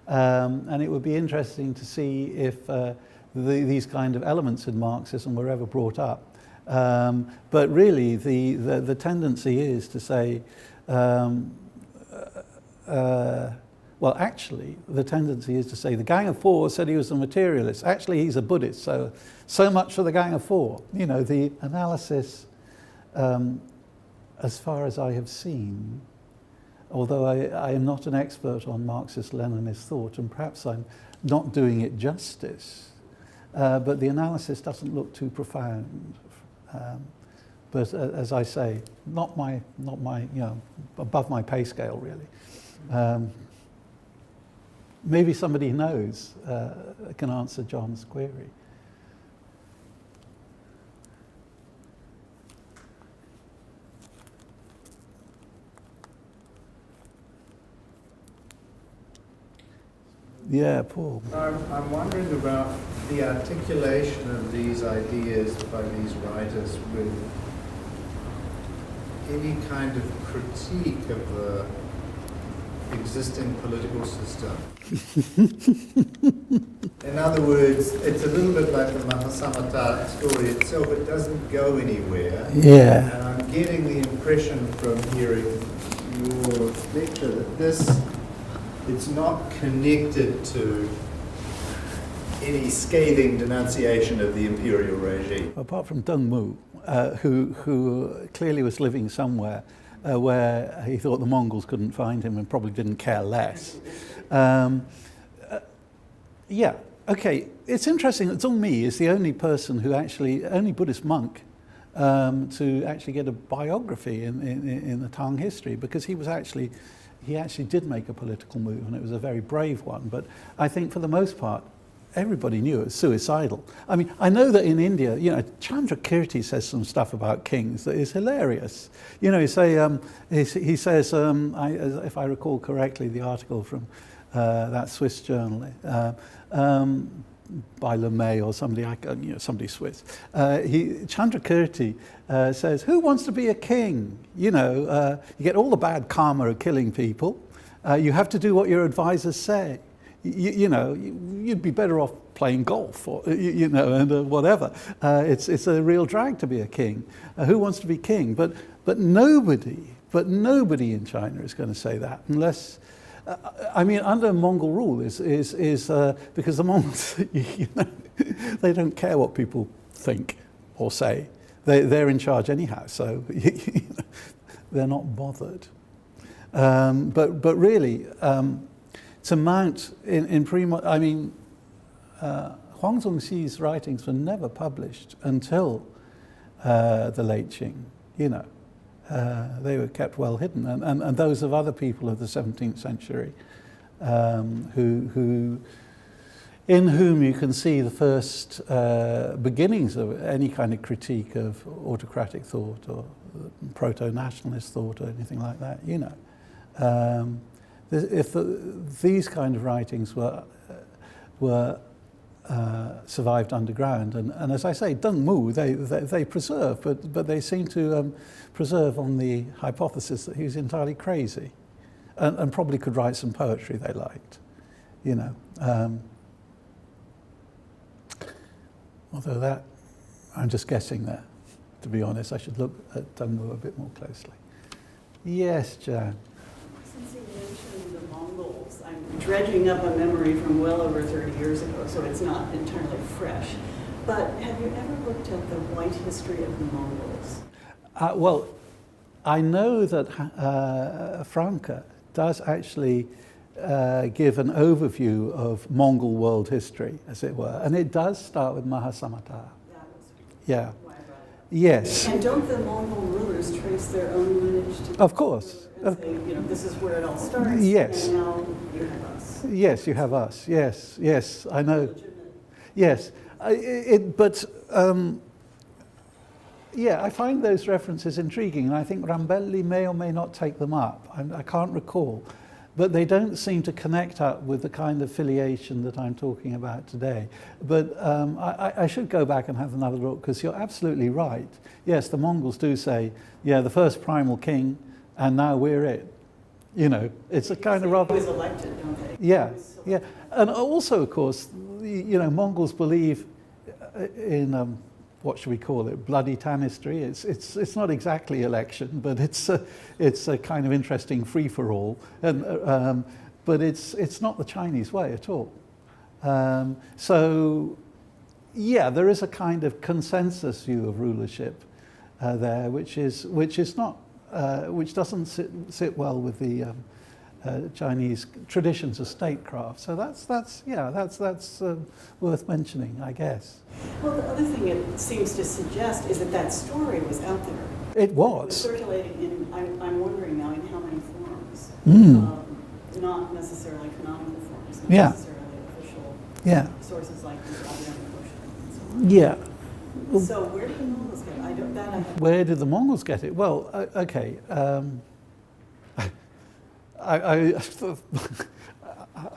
and it would be interesting to see if these kind of elements in Marxism were ever brought up. But really, the tendency is to say, well, actually, the tendency is to say the Gang of Four said he was a materialist. Actually, he's a Buddhist, so much for the Gang of Four. You know, the analysis, as far as I have seen, although I am not an expert on Marxist-Leninist thought, and perhaps I'm not doing it justice, but the analysis doesn't look too profound. But as I say, not my, above my pay scale, really. Maybe somebody knows can answer John's query. Yeah, Paul. I'm wondering about the articulation of these ideas by these writers with any kind of critique of the existing political system. In other words, it's a little bit like the Mahasamata story itself. It doesn't go anywhere. Yeah. And I'm getting the impression from hearing your lecture that it's not connected to any scathing denunciation of the imperial regime. Apart from Deng Mu, who clearly was living somewhere where he thought the Mongols couldn't find him and probably didn't care less. Yeah, okay. It's interesting that Zhong Mi is the only only Buddhist monk to actually get a biography in the Tang history, because he actually did make a political move, and it was a very brave one. But I think for the most part, everybody knew it was suicidal. I mean, I know that in India, Chandrakirti says some stuff about kings that is hilarious. He says, if I recall correctly, the article from that Swiss journal by LeMay or somebody, somebody Swiss. Chandrakirti says, "Who wants to be a king? You get all the bad karma of killing people. You have to do what your advisors say. You'd be better off playing golf or and whatever. It's a real drag to be a king. Who wants to be king? But nobody in China is going to say that unless." Under Mongol rule is because the Mongols, they don't care what people think or say. They're in charge anyhow, so they're not bothered. But really, to mount in primal, Huang Zongxi's writings were never published until the late Qing. They were kept well hidden, and those of other people of the 17th century, in whom you can see the first beginnings of any kind of critique of autocratic thought or proto-nationalist thought or anything like that. If these kind of writings were survived underground, and as I say, Deng Mu they preserve, but they seem to preserve on the hypothesis that he was entirely crazy, and probably could write some poetry they liked, although that I'm just guessing there. To be honest, I should look at Deng Mu a bit more closely. Yes, Jan. Since you mentioned the Mongols, I'm dredging up a memory from well over 30 years ago, so it's not entirely fresh. But have you ever looked at the white history of the Mongols? Well, I know that Franke does actually give an overview of Mongol world history, as it were, and it does start with Mahasamata. That was Yeah. why I brought it up. Yes. And don't the Mongol rulers trace their own lineage to Of course. and say, this is where it all starts, Yes. and now you have us. Yes, you have us. Yes, I know. Legitimate. Yes, I find those references intriguing, and I think Rambelli may or may not take them up. I can't recall, but they don't seem to connect up with the kind of filiation that I'm talking about today. But I should go back and have another look, because you're absolutely right. Yes, the Mongols do say, the first primal king, and now we're it. It's a kind of rather... He was elected, don't they? Yeah. And also, of course, Mongols believe in, what should we call it, bloody tanistry. It's not exactly election, but it's a kind of interesting free-for-all. And but it's not the Chinese way at all. So, there is a kind of consensus view of rulership there, which doesn't sit well with the Chinese traditions of statecraft. So that's worth mentioning, I guess. Well, the other thing it seems to suggest is that story was out there. It It was was. circulating in, I'm wondering now, in how many forms. Not necessarily canonical forms, not necessarily official sources like the academic and so on. So where did the Mongols get it? Where did the Mongols get it? Well, okay.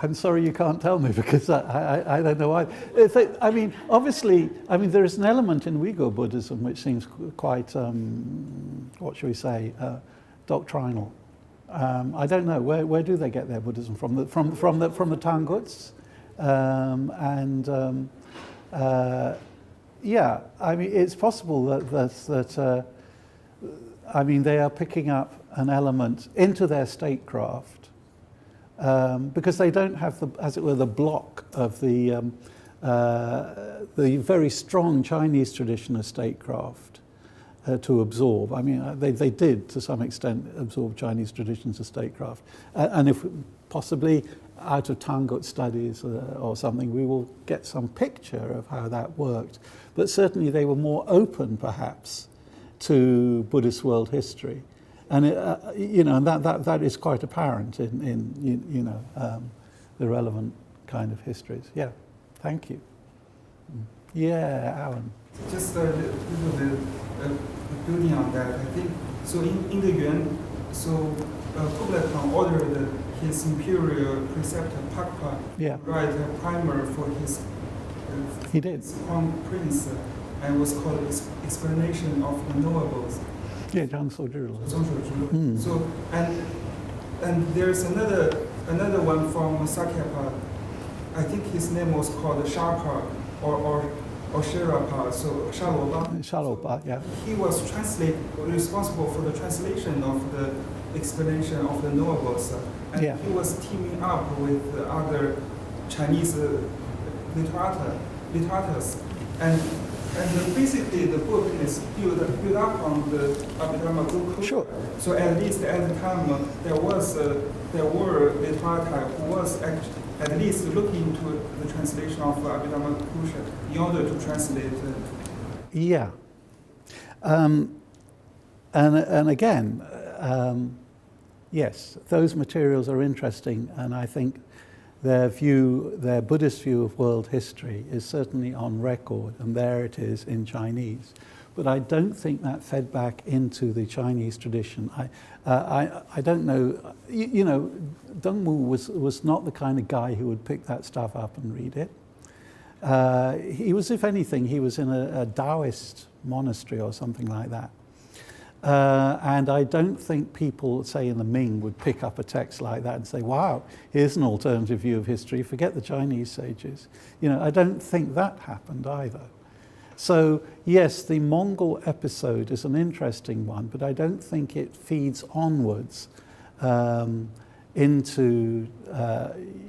I'm sorry you can't tell me, because I don't know why. Obviously, there is an element in Uyghur Buddhism which seems quite, what shall we say, doctrinal. I don't know. Where do they get their Buddhism from? From the Tanguts? Yeah, I mean, it's possible that I mean, they are picking up an element into their statecraft because they don't have the, as it were, the block of the very strong Chinese tradition of statecraft to absorb. I mean, they did to some extent absorb Chinese traditions of statecraft, and if possibly out of Tangut studies or something, we will get some picture of how that worked. But certainly they were more open, perhaps, to Buddhist world history, and you know, and that is quite apparent in you know, the relevant kind of histories. Yeah, thank you. Yeah, Alan. Just a little bit building on that, I think, so in the Yuan, so Kublai Khan ordered his imperial preceptor Pakpa write a primer for his he did. His crown prince, and was called Explanation of the Knowables. Yeah, Zhang Souzhi. So and there's another one from Sakyapa. I think his name was called Sharpa or Sherapa, so Shalopa. Shalopa, yeah. He was responsible for the translation of the explanation of the Knowables, and he was teaming up with other Chinese literators, and basically the book is built up on the Abhidharma Guru. Sure. So at least at the time there were literati who was at least looking into the translation of Abhidharma Guru in order to translate. Yeah. And again, yes, those materials are interesting, and I think their Buddhist view of world history is certainly on record, and there it is in Chinese. But I don't think that fed back into the Chinese tradition. I don't know, you know, Deng Mu was not the kind of guy who would pick that stuff up and read it. He was, if anything, he was in a Taoist monastery or something like that. And I don't think people, say in the Ming, would pick up a text like that and say, wow, here's an alternative view of history, forget the Chinese sages. You know, I don't think that happened either. So, yes, the Mongol episode is an interesting one, but I don't think it feeds onwards into,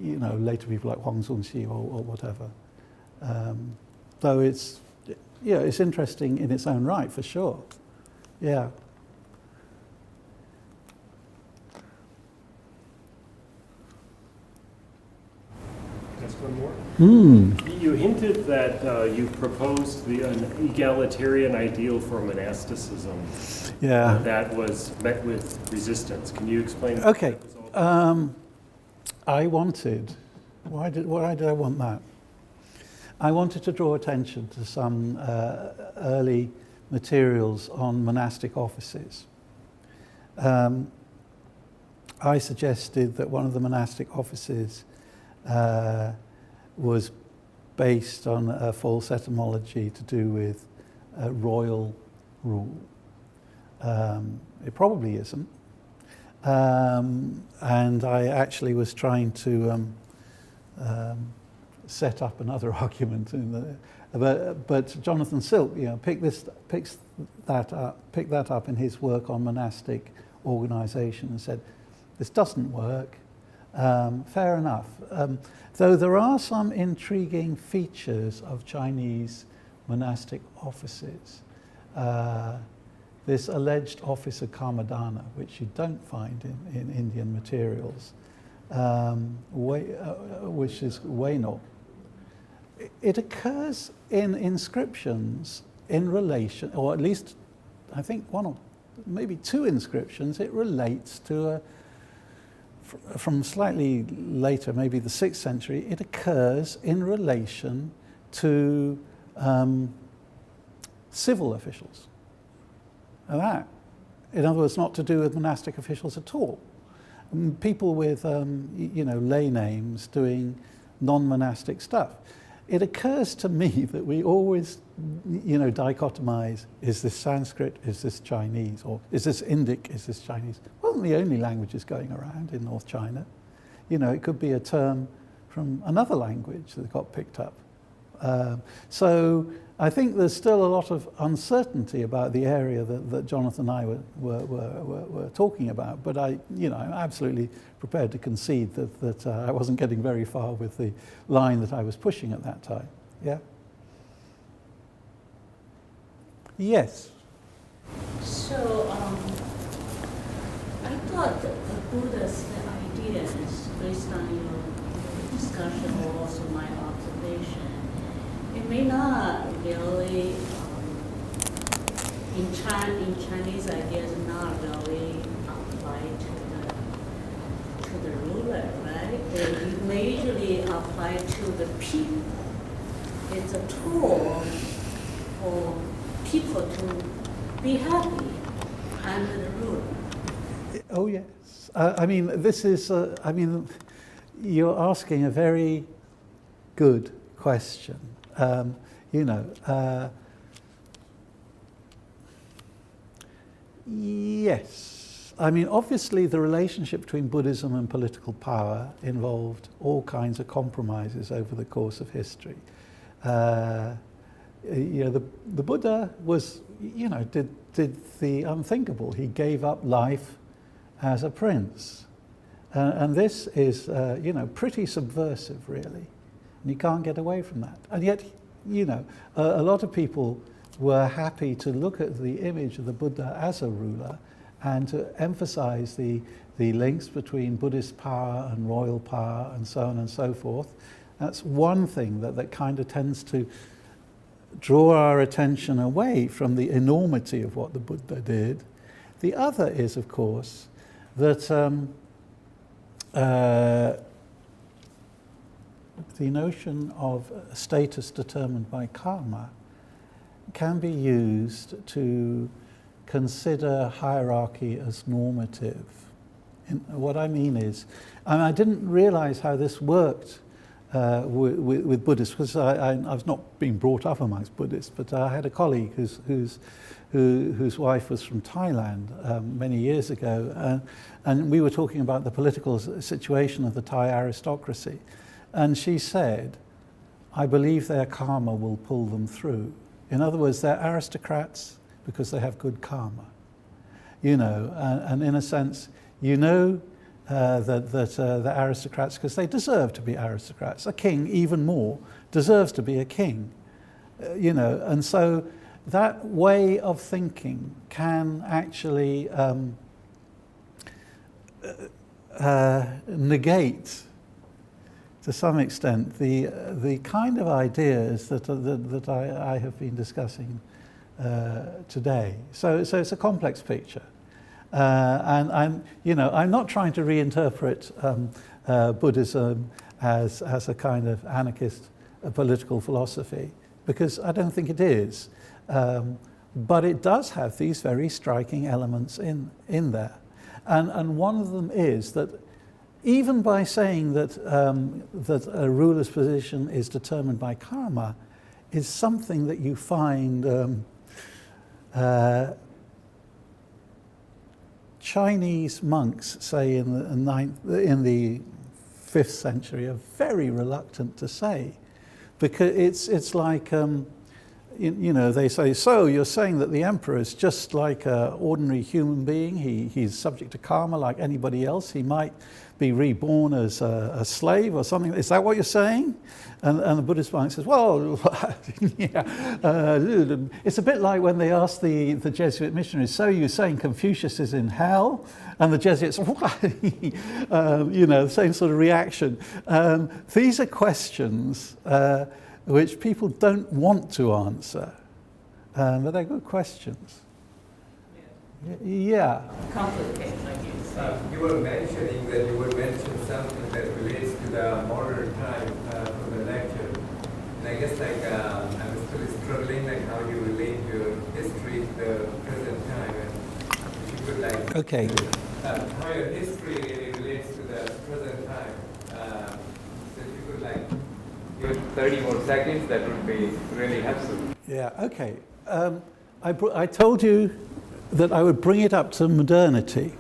you know, later people like Huang Zongxi or whatever. Though it's, yeah, it's interesting in its own right, for sure. Yeah. Just one more. Mm. You hinted that you proposed an egalitarian ideal for monasticism. Yeah. That was met with resistance. Can you explain? Okay. I wanted. Why did I want that? I wanted to draw attention to some early materials on monastic offices. I suggested that one of the monastic offices was based on a false etymology to do with royal rule. It probably isn't. And I actually was trying to set up another argument in the, but Jonathan Silk, you know, picked that up in his work on monastic organization and said, this doesn't work. Fair enough. Though there are some intriguing features of Chinese monastic offices. This alleged office of Kamadana, which you don't find in Indian materials, which is Waino. It occurs in inscriptions in relation, or at least I think one or maybe two inscriptions, it relates to from slightly later, maybe the 6th century, it occurs in relation to civil officials. And that, in other words, not to do with monastic officials at all. People with, you know, lay names doing non-monastic stuff. It occurs to me that we always, you know, dichotomize, is this Sanskrit, is this Chinese, or is this Indic, is this Chinese? It wasn't the only languages going around in North China. You know, it could be a term from another language that got picked up. So I think there's still a lot of uncertainty about the area that Jonathan and I were talking about, but I'm absolutely prepared to concede that I wasn't getting very far with the line that I was pushing at that time. Yeah? Yes? So, I thought that the Buddha's ideas, based on your discussion or also my observation, it may not really, in Chinese ideas, not really apply to the ruler, right? They majorly apply to the people. It's a tool for people to be happy under the ruler. Oh, yes. I mean, this is, you're asking a very good question. Yes. I mean, obviously the relationship between Buddhism and political power involved all kinds of compromises over the course of history. The Buddha was, did the unthinkable. He gave up life as a prince. And this is, pretty subversive, really. And you can't get away from that. And yet, a lot of people were happy to look at the image of the Buddha as a ruler and to emphasize the links between Buddhist power and royal power and so on and so forth. That's one thing that kind of tends to draw our attention away from the enormity of what the Buddha did. The other is, of course, that the notion of status determined by karma can be used to consider hierarchy as normative. And what I mean is, I didn't realize how this worked with Buddhists, because I was not being brought up amongst Buddhists, but I had a colleague whose wife was from Thailand many years ago, and we were talking about the political situation of the Thai aristocracy. And she said, I believe their karma will pull them through. In other words, they're aristocrats because they have good karma. And in a sense, that the aristocrats, because they deserve to be aristocrats. A king, even more, deserves to be a king. And so that way of thinking can actually negate, to some extent, the kind of ideas that I have been discussing today. So it's a complex picture, and I'm not trying to reinterpret Buddhism as a kind of anarchist political philosophy, because I don't think it is. But it does have these very striking elements in there, and one of them is that even by saying that a ruler's position is determined by karma, is something that you find Chinese monks, say in the 5th century, are very reluctant to say, because it's like they say, so you're saying that the emperor is just like an ordinary human being. He's subject to karma like anybody else. He might be reborn as a slave or something. Is that what you're saying? And the Buddhist monk says, well, yeah. It's a bit like when they asked the Jesuit missionaries, so you're saying Confucius is in hell? And the Jesuits, the same sort of reaction. These are questions which people don't want to answer, but they're good questions. Yeah. Complicated, like you say. You were mentioning that you would mention something that relates to the modern time from the lecture. And I guess I was still struggling how you relate your history to the present time. And if you could okay. How your history really relates to the present time. So if you could give 30 more seconds, that would be really helpful. Yeah, okay. I told you that I would bring it up to modernity.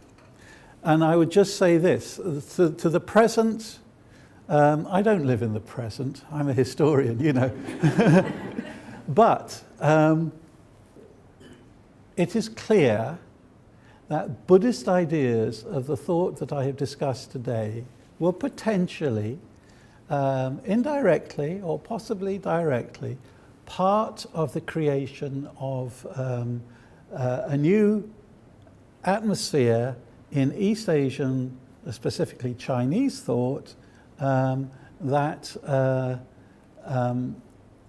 And I would just say this, to the present I don't live in the present. I'm a historian, you know. But it is clear that Buddhist ideas of the thought that I have discussed today were potentially, indirectly or possibly directly, part of the creation of a new atmosphere in East Asian, specifically Chinese thought, that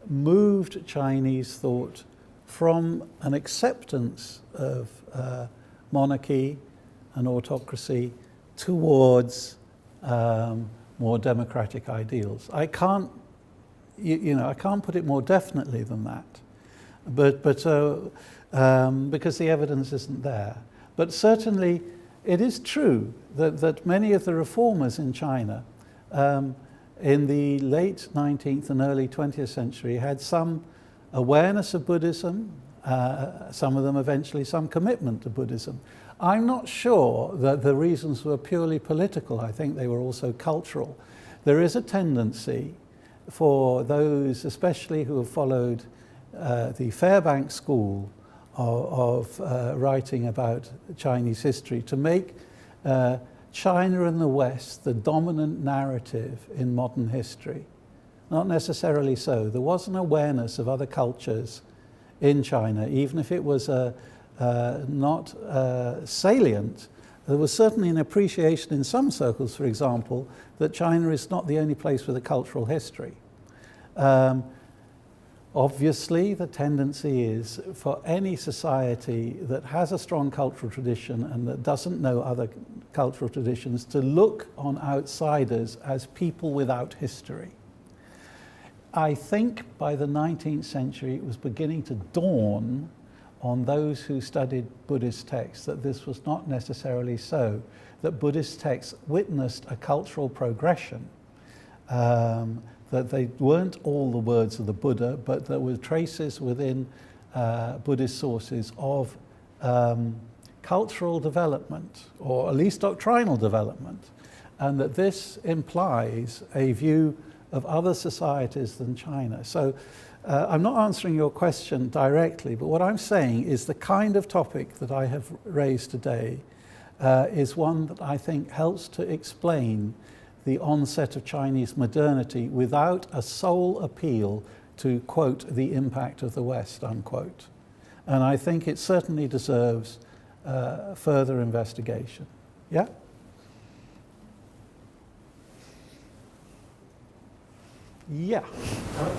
moved Chinese thought from an acceptance of monarchy and autocracy towards more democratic ideals. I can't, I can't put it more definitely than that, but because the evidence isn't there. But certainly, it is true that many of the reformers in China in the late 19th and early 20th century had some awareness of Buddhism, some of them eventually some commitment to Buddhism. I'm not sure that the reasons were purely political. I think they were also cultural. There is a tendency for those, especially who have followed the Fairbank school of writing about Chinese history, to make China and the West the dominant narrative in modern history. Not necessarily so. There was an awareness of other cultures in China, even if it was not salient. There was certainly an appreciation in some circles, for example, that China is not the only place with a cultural history. Obviously, the tendency is for any society that has a strong cultural tradition and that doesn't know other cultural traditions to look on outsiders as people without history. I think by the 19th century it was beginning to dawn on those who studied Buddhist texts that this was not necessarily so, that Buddhist texts witnessed a cultural progression, that they weren't all the words of the Buddha, but there were traces within Buddhist sources of cultural development, or at least doctrinal development, and that this implies a view of other societies than China. So I'm not answering your question directly, but what I'm saying is the kind of topic that I have raised today is one that I think helps to explain the onset of Chinese modernity without a sole appeal to, quote, the impact of the West, unquote. And I think it certainly deserves further investigation. Yeah? Yeah.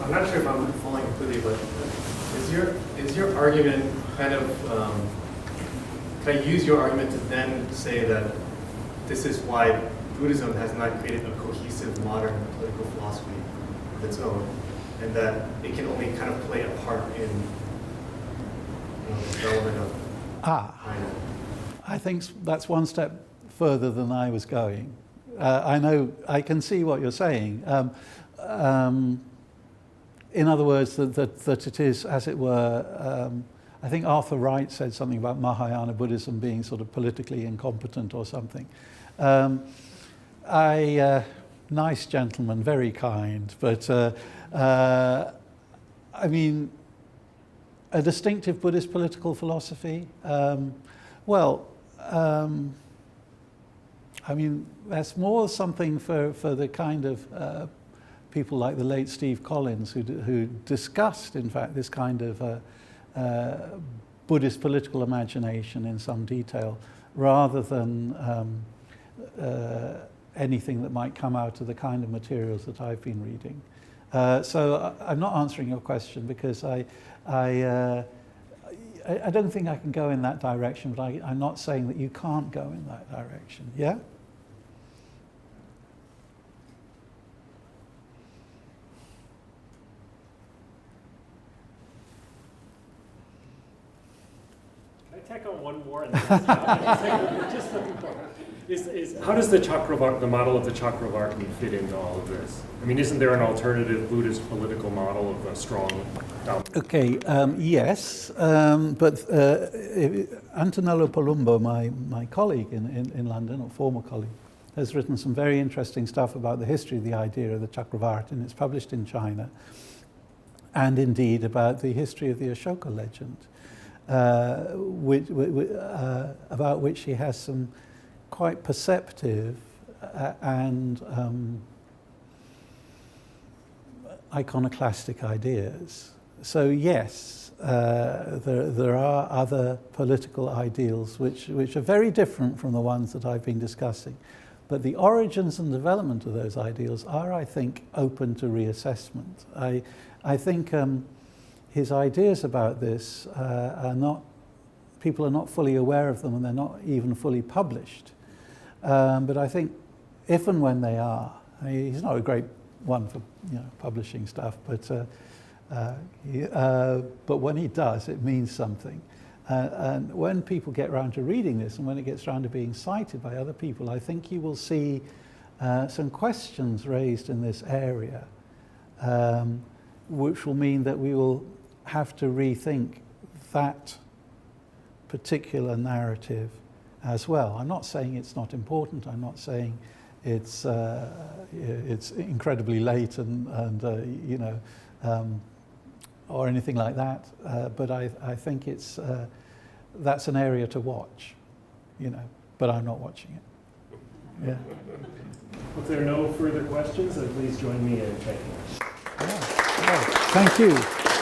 I'm not sure if I'm following completely, but is your argument kind of, can I use your argument to then say that this is why Buddhism has not created a cohesive modern political philosophy of its own, and that it can only kind of play a part in the development of China? I think that's one step further than I was going. I know, I can see what you're saying. In other words, that it is, as it were, I think Arthur Wright said something about Mahayana Buddhism being sort of politically incompetent or something. Nice gentleman, very kind, but I mean, a distinctive Buddhist political philosophy? I mean, that's more something for the kind of people like the late Steve Collins who discussed, in fact, this kind of Buddhist political imagination in some detail, rather than anything that might come out of the kind of materials that I've been reading. So I'm not answering your question because I don't think I can go in that direction, but I'm not saying that you can't go in that direction. Yeah? Tack on one more, and then just looking for is how does the model of the Chakravartin fit into all of this? I mean, isn't there an alternative Buddhist political model of a strong dominant? Okay, yes, but Antonello Palumbo, my colleague in London, or former colleague, has written some very interesting stuff about the history of the idea of the Chakravartin, and it's published in China, and indeed about the history of the Ashoka legend, about which he has some quite perceptive and iconoclastic ideas. So yes, there are other political ideals which are very different from the ones that I've been discussing. But the origins and development of those ideals are, I think, open to reassessment. I think his ideas about this people are not fully aware of them, and they're not even fully published. But I think if and when they are, he's not a great one for publishing stuff, but when he does, it means something. And when people get around to reading this, and when it gets around to being cited by other people, I think you will see some questions raised in this area, which will mean that we will have to rethink that particular narrative as well. I'm not saying it's not important. I'm not saying it's incredibly late and or anything like that. But I think it's that's an area to watch, But I'm not watching it. Yeah. If there are no further questions, then please join me in thanking. Thank you.